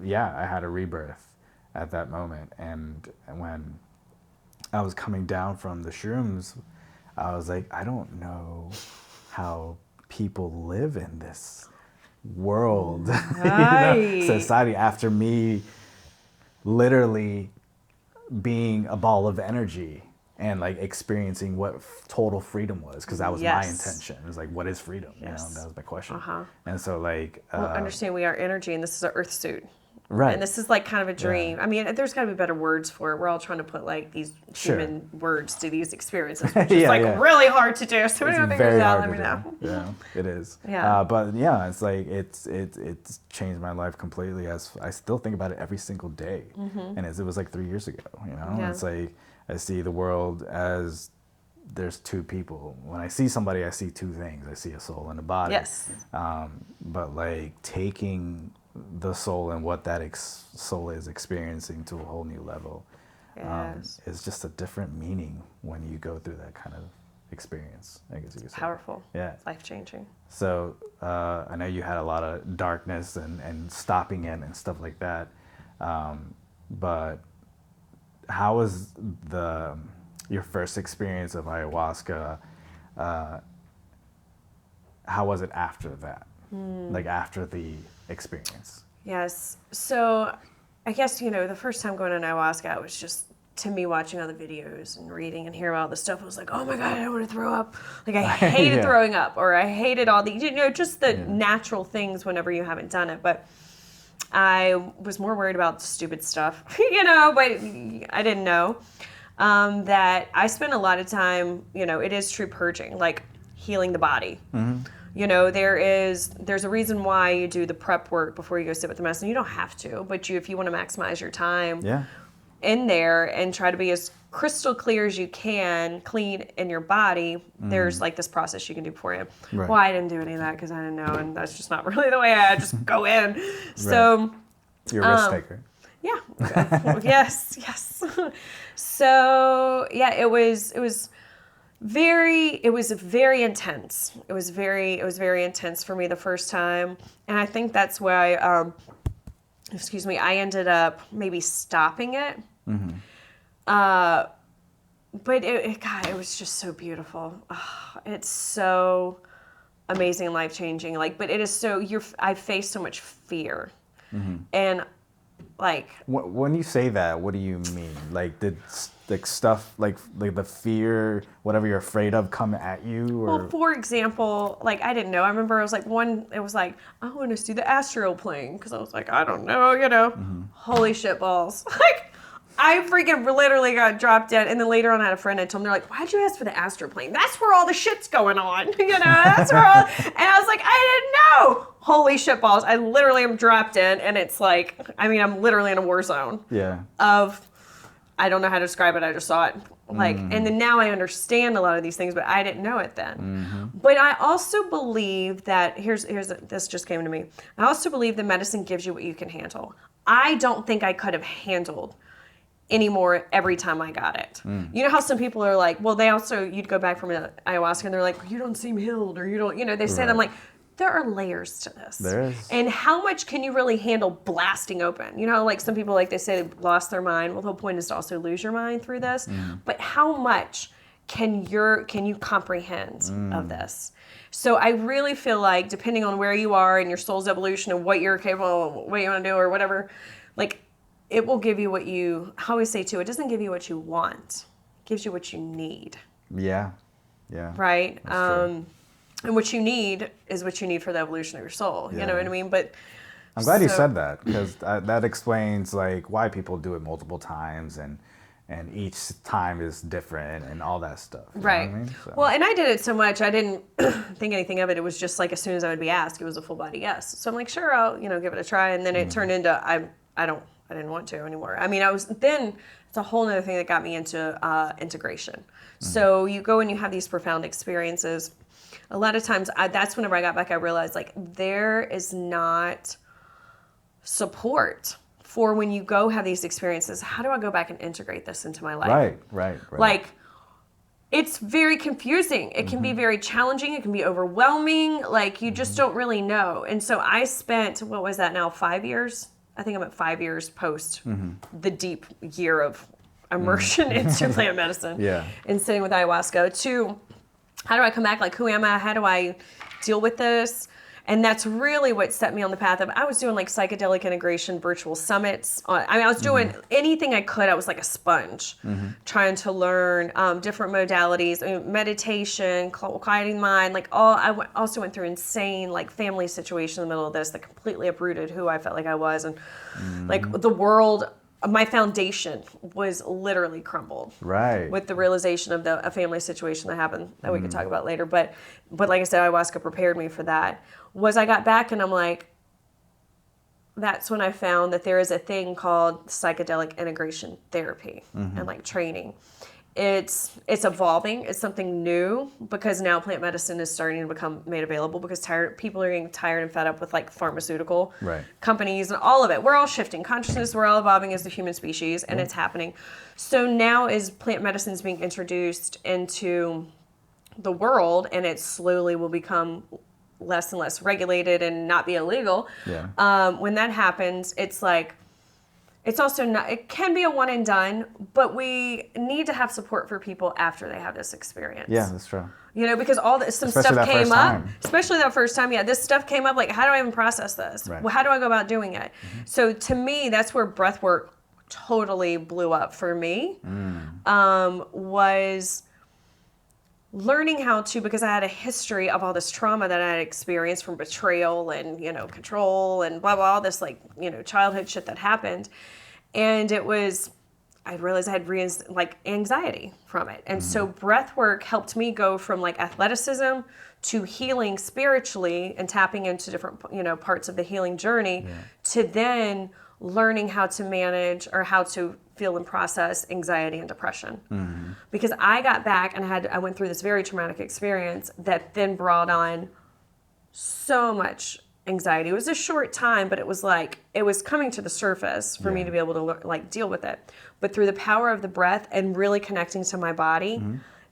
Yeah, I had a rebirth at that moment. And when I was coming down from the shrooms, I was like, I don't know how people live in this world, society, after me literally being a ball of energy and like experiencing what total freedom was, because that was my intention. It was like, what is freedom? You know, that was my question. And so like, well, understand we are energy, and this is our earth suit. Right. And this is like kind of a dream. I mean, there's got to be better words for it. We're all trying to put like these human words to these experiences, which is really hard to do. So anyone figures it out, let me know. Yeah, it is. Yeah. But yeah, it's like it's changed my life completely. As I still think about it every single day, and it was like 3 years ago. You know, it's like I see the world as there's two people. When I see somebody, I see two things. I see a soul and a body. Yes. But like taking the soul and what that soul is experiencing to a whole new level is just a different meaning when you go through that kind of experience, I guess you could say. Powerful. Yeah. Life-changing. So I know you had a lot of darkness and stopping it and stuff like that. But how was your first experience of ayahuasca? How was it after that? Like after the experience? Yes. So I guess, the first time going on ayahuasca, it was just, to me, watching all the videos and reading and hearing all this stuff, I was like, oh my God, I don't want to throw up. Like I hated throwing up, or I hated all the, just the natural things whenever you haven't done it. But I was more worried about stupid stuff, but I didn't know that I spent a lot of time, it is true purging, like healing the body. There's a reason why you do the prep work before you go sit with the medicine. You don't have to, but if you want to maximize your time in there and try to be as crystal clear as you can, clean in your body, there's like this process you can do before you. Right. Well, I didn't do any of that because I didn't know, and that's just not really the way I just go in. So you're a risk taker. Yeah. Yes. So yeah, it was very intense. It was very intense for me the first time. And I think that's why, I ended up maybe stopping it. But it was just so beautiful. Oh, it's so amazing and life-changing. But it is so, I faced so much fear. And when you say that, what do you mean? Did stuff like the fear, whatever you're afraid of, come at you? Or? Well, for example, I didn't know. I remember it was it was I want to see the astral plane, because I was like, I don't know, Holy shit balls. I freaking literally got dropped in, and then later on I had a friend that told me, they're like, why'd you ask for the astral plane? That's where all the shit's going on, that's where all, and I was like, I didn't know. Holy shit balls. I literally am dropped in, and it's I'm literally in a war zone. Yeah. I don't know how to describe it, I just saw it. And then now I understand a lot of these things, but I didn't know it then. But I also believe that, this just came to me. I also believe that medicine gives you what you can handle. I don't think I could have handled anymore every time I got it. You know how some people are like, well, you'd go back from ayahuasca and they're like, you don't seem healed, or you don't, they say that. I'm like, there are layers to this. There is. And how much can you really handle blasting open? Some people, they say they lost their mind. Well, the whole point is to also lose your mind through this. But how much can you comprehend of this? So I really feel like, depending on where you are in your soul's evolution and what you're capable of, what you want to do or whatever, it will give you what you, I always say too, it doesn't give you what you want. It gives you what you need. Yeah. Right? And what you need is what you need for the evolution of your soul. You know what I mean? But I'm glad you said that, because that explains why people do it multiple times, and and each time is different and all that stuff. You Right. know what I mean? So. Well, and I did it so much, I didn't think anything of it. It was just like, as soon as I would be asked, it was a full body yes. So I'm like, sure, I'll, give it a try. And then it turned into, I didn't want to anymore. I mean, it's a whole other thing that got me into integration. So you go and you have these profound experiences. A lot of times, that's whenever I got back, I realized, like, there is not support for when you go have these experiences. How do I go back and integrate this into my life? Right. Like, it's very confusing. It can be very challenging. It can be overwhelming. Like, you just don't really know. And so I spent, what was that now, 5 years? I think I'm at 5 years post the deep year of immersion into plant medicine. Yeah. And sitting with ayahuasca to, how do I come back? Like, who am I? How do I deal with this? And that's really what set me on the path of, I was doing like psychedelic integration virtual summits. I was doing anything I could. I was like a sponge, trying to learn different modalities, meditation, quieting the mind. Like, I also went through insane like family situation in the middle of this that completely uprooted who I felt like I was. And like the world, my foundation was literally crumbled. Right. With the realization of a family situation that happened that we could talk about later. But like I said, ayahuasca prepared me for that. I got back and I'm like, that's when I found that there is a thing called psychedelic integration therapy and like training. It's evolving. It's something new because now plant medicine is starting to become made available because people are getting tired and fed up with like pharmaceutical companies and all of it. We're all shifting consciousness. We're all evolving as the human species, and it's happening. So now as plant medicine is being introduced into the world, and it slowly will become less and less regulated and not be illegal. When that happens, it's like, it's also not, it can be a one and done, but we need to have support for people after they have this experience. Yeah, that's true. Because some Especially stuff that came first up, time. especially that first time. Yeah, this stuff came up, like, how do I even process this? Right. Well, how do I go about doing it? So to me, that's where breath work totally blew up for me, was learning how to, because I had a history of all this trauma that I had experienced from betrayal and, control and blah, blah, all this like, childhood shit that happened. And I realized I had anxiety from it. And so breath work helped me go from like athleticism to healing spiritually and tapping into different, parts of the healing journey to then learning how to manage or how to feel and process anxiety and depression. Because I got back and I went through this very traumatic experience that then brought on so much anxiety. It was a short time, but it was coming to the surface for me to be able to deal with it. But through the power of the breath and really connecting to my body,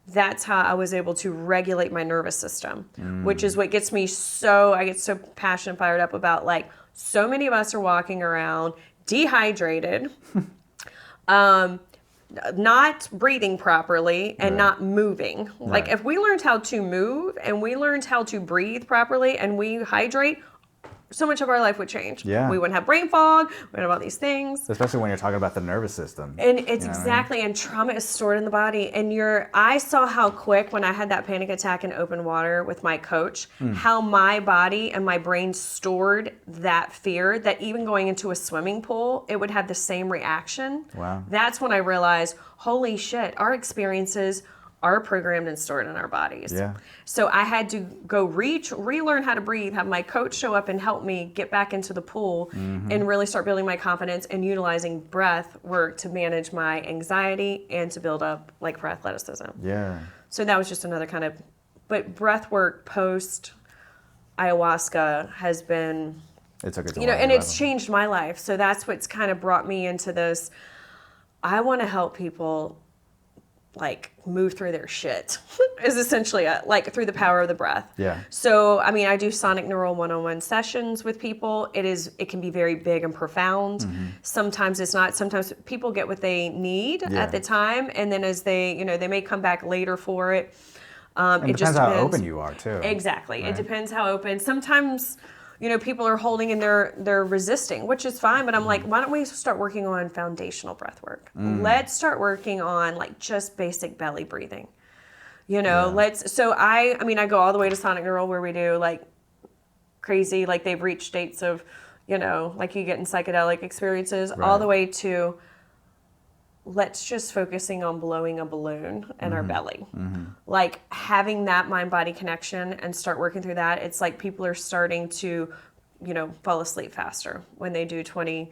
that's how I was able to regulate my nervous system, which is what gets me I get so passionate and fired up about, like, so many of us are walking around dehydrated, not breathing properly and not moving. Like, if we learned how to move and we learned how to breathe properly and we hydrate, so much of our life would change. Yeah. We wouldn't have brain fog. We wouldn't have all these things. Especially when you're talking about the nervous system. And it's exactly, and trauma is stored in the body. And I saw how quick when I had that panic attack in open water with my coach, how my body and my brain stored that fear, that even going into a swimming pool, it would have the same reaction. Wow. That's when I realized, holy shit, our experiences are programmed and stored in our bodies. Yeah. So I had to go relearn how to breathe, have my coach show up and help me get back into the pool and really start building my confidence and utilizing breath work to manage my anxiety and to build up for athleticism. Yeah. So that was just another kind of, but breath work post ayahuasca has been, It took it to and it's changed my life. So that's what's kind of brought me into this. I want to help people move through their shit is essentially through the power of the breath. Yeah. So, I do sonic neural one-on-one sessions with people. It can be very big and profound. Sometimes it's not. Sometimes people get what they need at the time. And then as they may come back later for it. It depends how open you are too. Exactly. Right? It depends how open. Sometimes, people are holding and they're resisting, which is fine. But I'm like, why don't we start working on foundational breath work? Let's start working on just basic belly breathing. So I go all the way to sonic neural where we do crazy, they've reached states of, you get in psychedelic experiences, all the way to let's just focusing on blowing a balloon in our belly. Like having that mind-body connection and start working through that. It's like people are starting to, fall asleep faster when they do 20,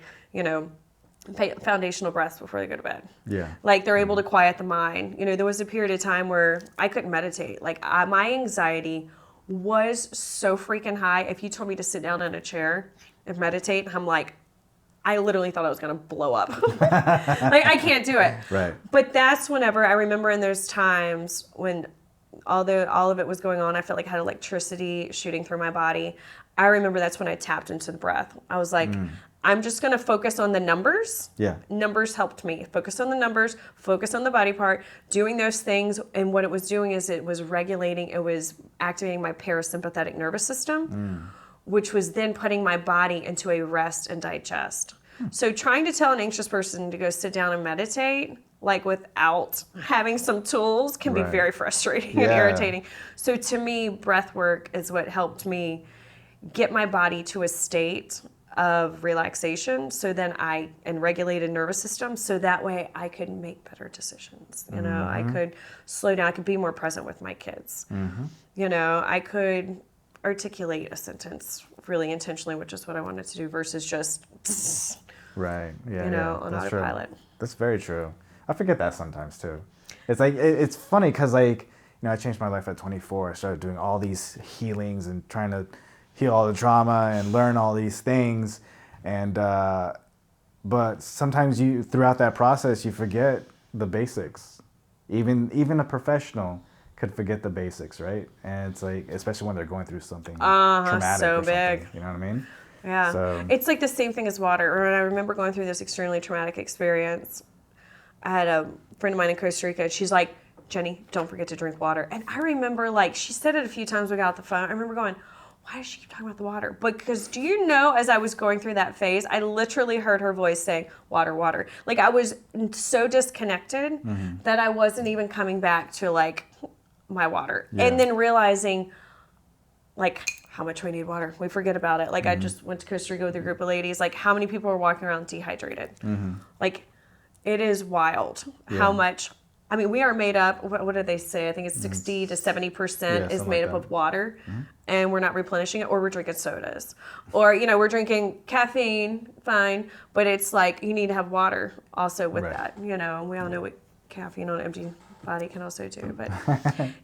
foundational breaths before they go to bed. Yeah. Like they're able to quiet the mind. There was a period of time where I couldn't meditate. Like my anxiety was so freaking high. If you told me to sit down in a chair and meditate, I'm like, I literally thought I was going to blow up. Like, I can't do it. Right. But that's whenever I remember in those times when all of it was going on, I felt like I had electricity shooting through my body. I remember that's when I tapped into the breath. I was like, I'm just going to focus on the numbers. Yeah. Numbers helped me. Focus on the numbers, focus on the body part, doing those things. And what it was doing is it was regulating, it was activating my parasympathetic nervous system, which was then putting my body into a rest and digest. So trying to tell an anxious person to go sit down and meditate, like without having some tools, can be very frustrating and irritating. So to me, breath work is what helped me get my body to a state of relaxation, so then and regulated nervous system, so that way I could make better decisions. I could slow down, I could be more present with my kids. I could articulate a sentence really intentionally, which is what I wanted to do, versus just right. Yeah. on That's autopilot. True. That's very true. I forget that sometimes too. It's like it's funny because I changed my life at 24. I started doing all these healings and trying to heal all the trauma and learn all these things, and but sometimes throughout that process you forget the basics. Even a professional could forget the basics, right? And it's like, especially when they're going through something traumatic so or something, big. you know what I mean? Yeah. So, it's like the same thing as water. Or I remember going through this extremely traumatic experience. I had a friend of mine in Costa Rica, and she's like, Jenny, don't forget to drink water. And I remember, like, she said it a few times we got off the phone. I remember going, why does she keep talking about the water? Because do you know, as I was going through that phase, I literally heard her voice saying, water, water. Like, I was so disconnected that I wasn't even coming back to, like, my water. Yeah. And then realizing, like, how much we need water. We forget about it. Like, I just went to Costa Rica with a group of ladies. Like, how many people are walking around dehydrated? Like, it is wild how much. I mean, we are made up, what did they say? I think it's 60 to 70% is made up of water, and we're not replenishing it, or we're drinking sodas. Or, we're drinking caffeine, fine, but it's like you need to have water also with that. We all know what caffeine on an empty body can also do. But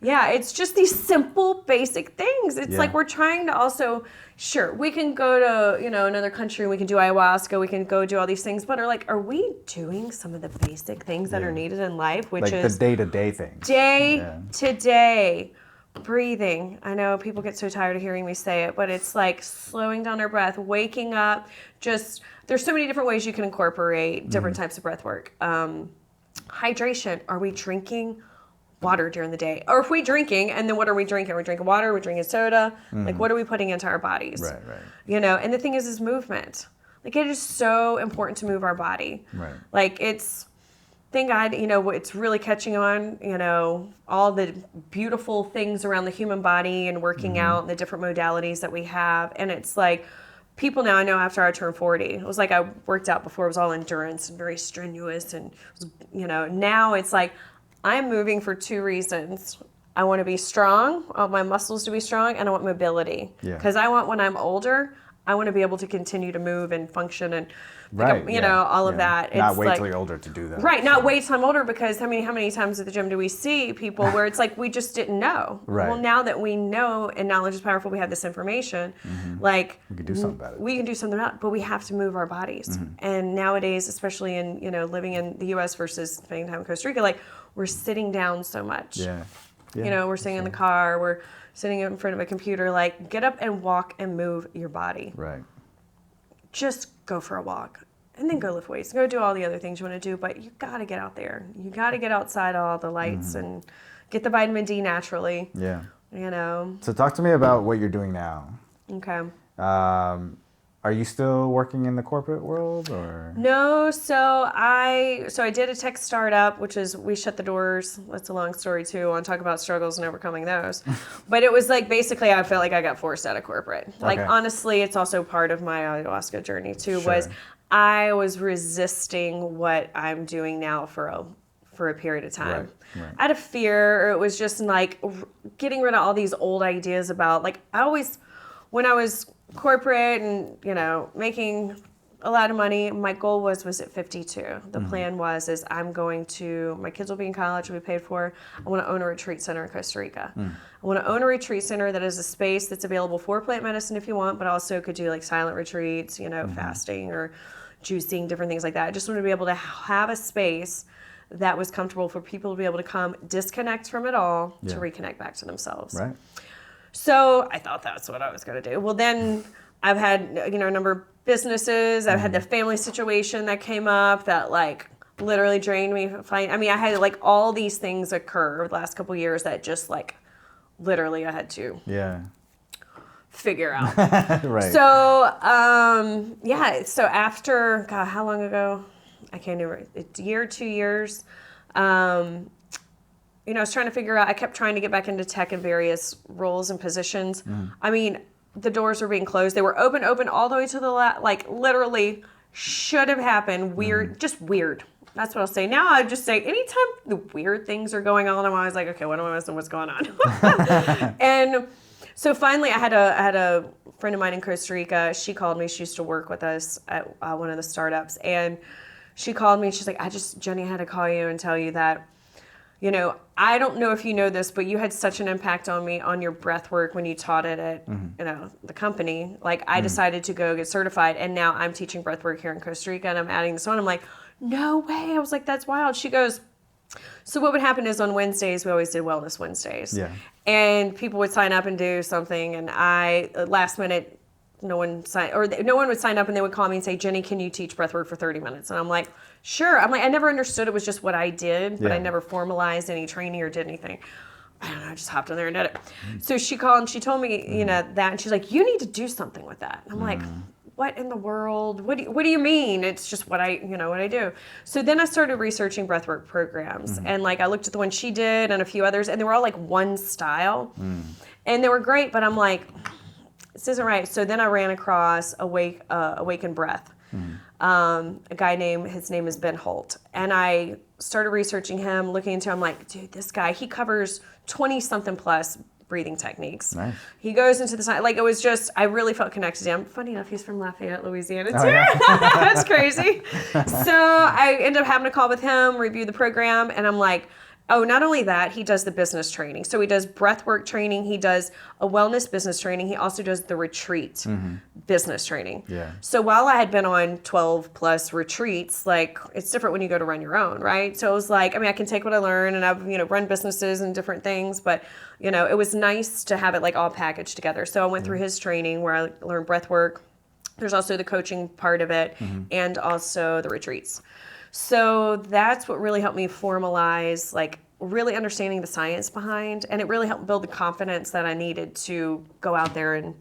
yeah, it's just these simple, basic things. It's like we're trying to also, sure, we can go to, another country, we can do ayahuasca, we can go do all these things, but are we doing some of the basic things that are needed in life, which like is the day-to-day things. Day-to-day breathing. I know people get so tired of hearing me say it, but it's like slowing down our breath, waking up, there's so many different ways you can incorporate different types of breath work. Hydration. Are we drinking water during the day? Or if we're drinking, and then what are we drinking? Are we drinking water? Are we drinking soda? Like, what are we putting into our bodies? Right. And the thing is movement. Like, it is so important to move our body. Right. Like, thank God, it's really catching on, all the beautiful things around the human body and working out and the different modalities that we have. And it's like, people now, I know after I turned 40, it was like I worked out before, it was all endurance and very strenuous. And, now it's like I'm moving for two reasons. I want to be strong, I want my muscles to be strong, and I want mobility. Because I want, when I'm older, I want to be able to continue to move and function and, all of that. It's not wait like, till you're older to do that. Right, not wait till I'm older, because how many times at the gym do we see people where it's like we just didn't know? Right. Well, now that we know, and knowledge is powerful, we have this information, like we can do something about it. We can do something about it, but we have to move our bodies. And nowadays, especially in living in the U.S. versus spending time in Costa Rica, like we're sitting down so much. We're sitting in the car, we're sitting in front of a computer. Like, get up and walk and move your body. Right. Just go for a walk, and then go lift weights, go do all the other things you want to do, but you got to get out there. You got to get outside all the lights and get the vitamin D naturally. Yeah. So talk to me about what you're doing now. Okay. Are you still working in the corporate world, or? No, so I did a tech startup, which is, we shut the doors. That's a long story too. I want to talk about struggles and overcoming those. But it was like, basically, I felt like I got forced out of corporate. Like, honestly, it's also part of my ayahuasca journey too, was I was resisting what I'm doing now for a period of time. Right. I had a fear. It was just like getting rid of all these old ideas about, like, when I was corporate and, making a lot of money, my goal was at 52. The plan is my kids will be in college, will be paid for. I want to own a retreat center in Costa Rica. I want to own a retreat center that is a space that's available for plant medicine if you want, but also could do like silent retreats, fasting or juicing, different things like that. I just want to be able to have a space that was comfortable for people to be able to come disconnect from it all to reconnect back to themselves. Right. So I thought that's what I was going to do. Well, then I've had, a number of businesses. I've had the family situation that came up that like literally drained me. I had like all these things occur the last couple of years that just like literally I had to figure out. Right. So, so after, God, how long ago? I can't even, a year, 2 years. I was trying to figure out, I kept trying to get back into tech in various roles and positions. The doors were being closed. They were open all the way to the left, like literally should have happened. Weird, just weird. That's what I'll say. Now I just say anytime the weird things are going on, I'm always like, okay, what am I missing? What's going on? And so finally I had a friend of mine in Costa Rica. She called me. She used to work with us at one of the startups. And she called me and she's like, Jenny, I had to call you and tell you that, I don't know if you know this, but you had such an impact on me on your breath work when you taught it at, the company. Like I decided to go get certified and now I'm teaching breath work here in Costa Rica and I'm adding this on. I'm like, no way. I was like, that's wild. She goes, so what would happen is on Wednesdays, we always did Wellness Wednesdays. Yeah. And people would sign up and do something. And last minute, no one would sign up and they would call me and say, Jenny, can you teach breathwork for 30 minutes? And I'm like, sure. I'm like, I never understood it was just what I did, but I never formalized any training or did anything. I don't know, I just hopped in there and did it. So she called and she told me, that, and she's like, you need to do something with that. And I'm like, what in the world? What do you mean? It's just what I do. So then I started researching breathwork programs and like I looked at the one she did and a few others and they were all like one style and they were great, but I'm like, this isn't right. So then I ran across Awaken Breath. A guy his name is Ben Holt. And I started researching him, looking into him, like, dude, this guy, he covers 20 something plus breathing techniques. Nice. He goes into the side, like it was just, I really felt connected to him. Funny enough, he's from Lafayette, Louisiana too. Oh, yeah. That's crazy. So I ended up having a call with him, review the program, and I'm like, oh, not only that, he does the business training. So he does breathwork training. He does a wellness business training. He also does the retreat business training. Yeah. So while I had been on 12 plus retreats, like it's different when you go to run your own, right? So it was like, I can take what I learned and I've, run businesses and different things, but it was nice to have it like all packaged together. So I went through his training where I learned breathwork. There's also the coaching part of it and also the retreats. So that's what really helped me formalize, like really understanding the science behind, and it really helped build the confidence that I needed to go out there and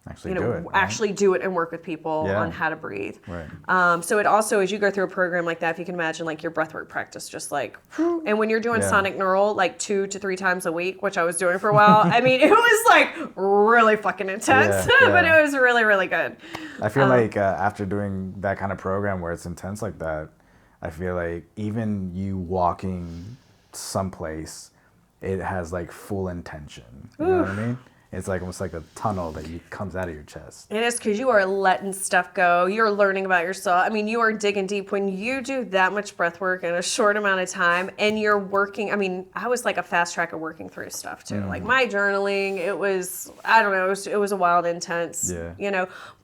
actually do it and work with people on how to breathe. Right. So it also, as you go through a program like that, if you can imagine like your breathwork practice, just like, and when you're doing sonic neural like 2 to 3 times a week, which I was doing for a while, it was like really fucking intense, but it was really, really good. I feel like after doing that kind of program where it's intense like that, I feel like even you walking someplace, it has like full intention. You know what I mean? It's like almost like a tunnel that comes out of your chest. It is, because you are letting stuff go. You're learning about yourself. You are digging deep. When you do that much breath work in a short amount of time and you're working, I was like a fast track of working through stuff too. Like my journaling, it was, I don't know, it was a wild, intense,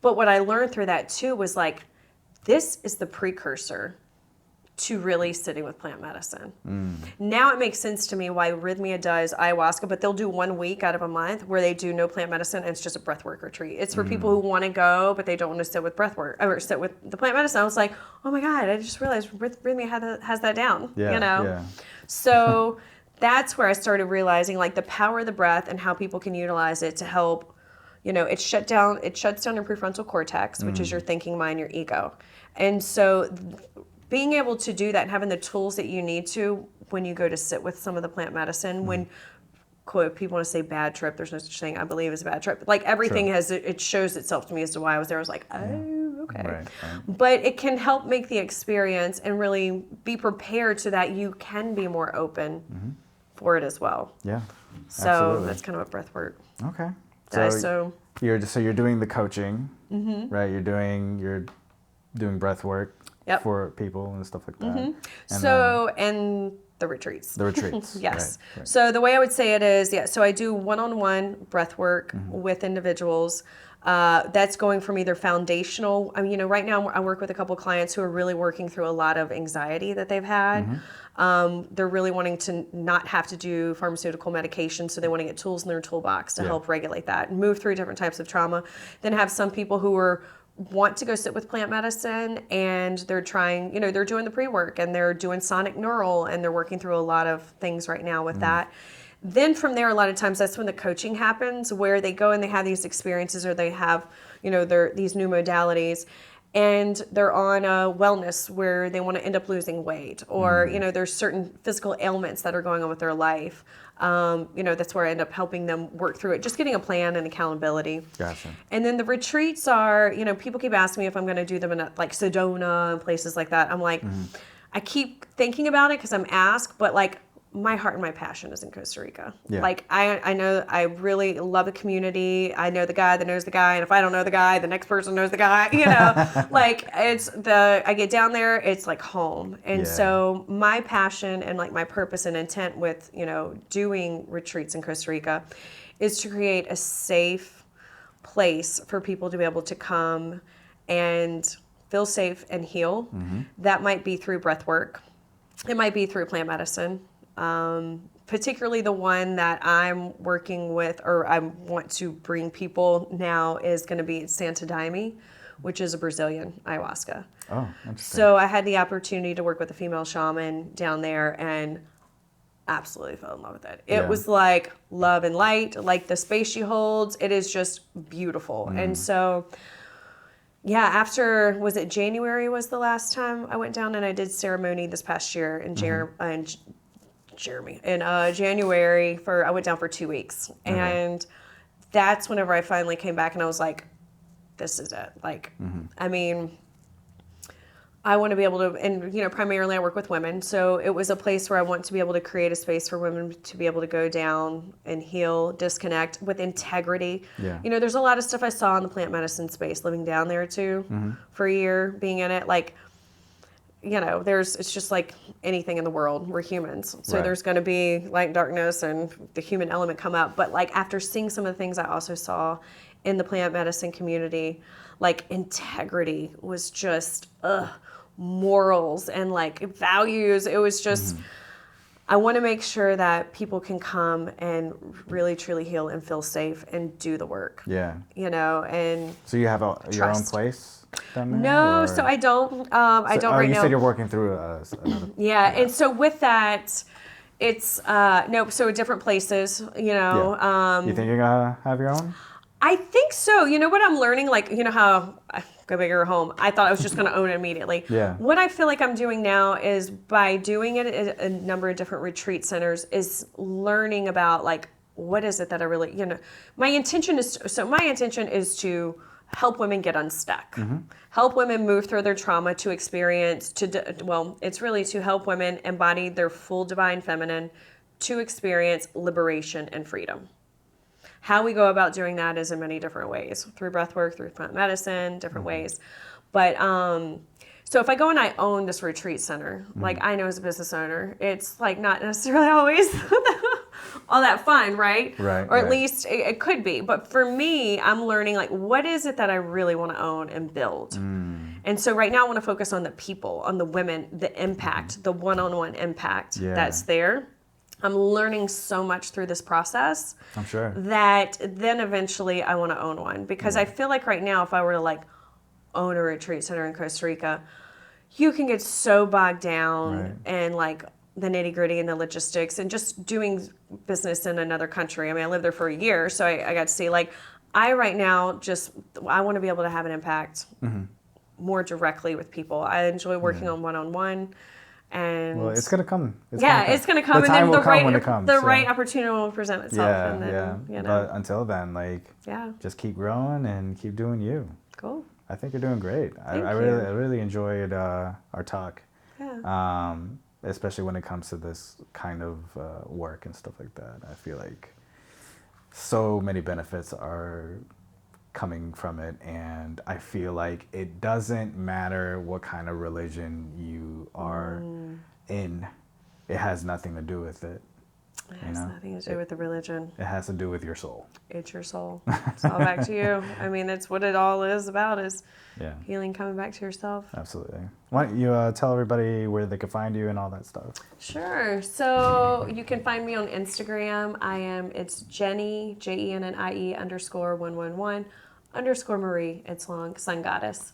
But what I learned through that too was like, this is the precursor to really sitting with plant medicine. Now it makes sense to me why Rhythmia does ayahuasca, but they'll do 1 week out of a month where they do no plant medicine and it's just a breathwork retreat. It's for people who want to go, but they don't want to sit with breathwork or sit with the plant medicine. I was like, oh my God, I just realized Rhythmia has that down, So that's where I started realizing like the power of the breath and how people can utilize it to help, it shuts down your prefrontal cortex, which is your thinking mind, your ego. And so being able to do that and having the tools that you need to when you go to sit with some of the plant medicine, when, quote, people want to say bad trip, there's no such thing, I believe, as a bad trip. Like everything it shows itself to me as to why I was there. I was like, oh, okay. Right. But it can help make the experience and really be prepared so that you can be more open for it as well. Yeah. So absolutely. that's kind of what breath work Okay. does. So you're doing the coaching, right? You're doing breath work for people and stuff like that. And the retreats. The retreats. Yes. Right. So the way I would say it is, so I do one-on-one breath work with individuals. That's going from either foundational. I mean, right now I work with a couple clients who are really working through a lot of anxiety that they've had. They're really wanting to not have to do pharmaceutical medication, so they want to get tools in their toolbox to help regulate that and move through different types of trauma. Then have some people who want to go sit with plant medicine, and they're trying, they're doing the pre-work and they're doing sonic neural, and they're working through a lot of things right now with that. Then from there, a lot of times that's when the coaching happens, where they go and they have these experiences, or they have, these new modalities, and they're on a wellness where they want to end up losing weight, or, there's certain physical ailments that are going on with their life. That's where I end up helping them work through it, just getting a plan and accountability. Gotcha. And then the retreats are, people keep asking me if I'm going to do them in like Sedona and places like that. I'm like, I keep thinking about it because I'm asked, but like my heart and my passion is in Costa Rica. Yeah. Like I know I really love the community. I know the guy that knows the guy, and if I don't know the guy, the next person knows the guy. Like I get down there, it's like home. And so my passion and like my purpose and intent with doing retreats in Costa Rica is to create a safe place for people to be able to come and feel safe and heal. That might be through breath work. It might be through plant medicine. Particularly the one that I'm working with, or I want to bring people now, is going to be Santa Daime, which is a Brazilian ayahuasca. Oh, interesting. So I had the opportunity to work with a female shaman down there and absolutely fell in love with it. It was like love and light, like the space she holds. It is just beautiful. And so, after, was it January was the last time I went down, and I did ceremony this past year in January I went down for 2 weeks. And that's whenever I finally came back and I was like, this is it. Like, I mean, I want to be able to, and primarily I work with women. So it was a place where I want to be able to create a space for women to be able to go down and heal, disconnect with integrity. Yeah. There's a lot of stuff I saw in the plant medicine space living down there too for a year, being in it. Like, it's just like anything in the world. We're humans. So there's going to be light and darkness and the human element come up. But like after seeing some of the things I also saw in the plant medicine community, like integrity was just, morals and like values. It was just, I want to make sure that people can come and really truly heal and feel safe and do the work. Yeah. And so you have your own place? No, so I don't. I don't right now. You said you're working through another. And so with that, it's so different places. You think you're gonna have your own? I think so. You know what I'm learning? Like, how go big or home. I thought I was just going to own it immediately. Yeah. What I feel like I'm doing now is by doing it at a number of different retreat centers is learning about like what is it that I really my intention is to help women get unstuck, help women move through their trauma to experience, it's really to help women embody their full divine feminine to experience liberation and freedom. How we go about doing that is in many different ways, through breath work, through plant medicine, different ways. But so if I go and I own this retreat center, like I know as a business owner, it's like not necessarily always all that fun, right? Right. Or at least it could be. But for me, I'm learning like what is it that I really want to own and build. And so right now I want to focus on the people, on the women, the impact, the one-on-one impact that's there. I'm learning so much through this process. I'm sure. That then eventually I want to own one. Because I feel like right now if I were to like own a retreat center in Costa Rica, you can get so bogged down and like the nitty-gritty and the logistics and just doing business in another country. I mean, I lived there for a year, so I got to see, like, I right now I want to be able to have an impact more directly with people. I enjoy working on one-on-one. And well, it's going to come. It's going to come. The time will come when it comes. Right opportunity will present itself. Yeah, and then, But until then, like, just keep growing and keep doing you. Cool. I think you're doing great. I you. really enjoyed our talk. Yeah. Especially when it comes to this kind of work and stuff like that. I feel like so many benefits are coming from it, and I feel like it doesn't matter what kind of religion you are in. It has nothing to do with it. It has nothing to do with the religion. It has to do with your soul. It's your soul. It's all back to you. I mean, that's what it all is about, is healing, coming back to yourself. Absolutely. Why don't you tell everybody where they can find you and all that stuff? Sure. So you can find me on Instagram. It's Jennie, JENNIE _111 _Marie. It's long, Sun Goddess.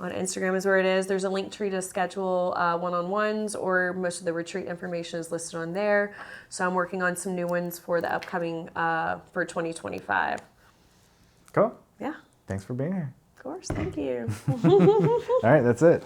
On Instagram is where it is. There's a link tree to schedule one-on-ones, or most of the retreat information is listed on there. So I'm working on some new ones for the upcoming, for 2025. Cool. Yeah. Thanks for being here. Of course. Thank you. All right, that's it.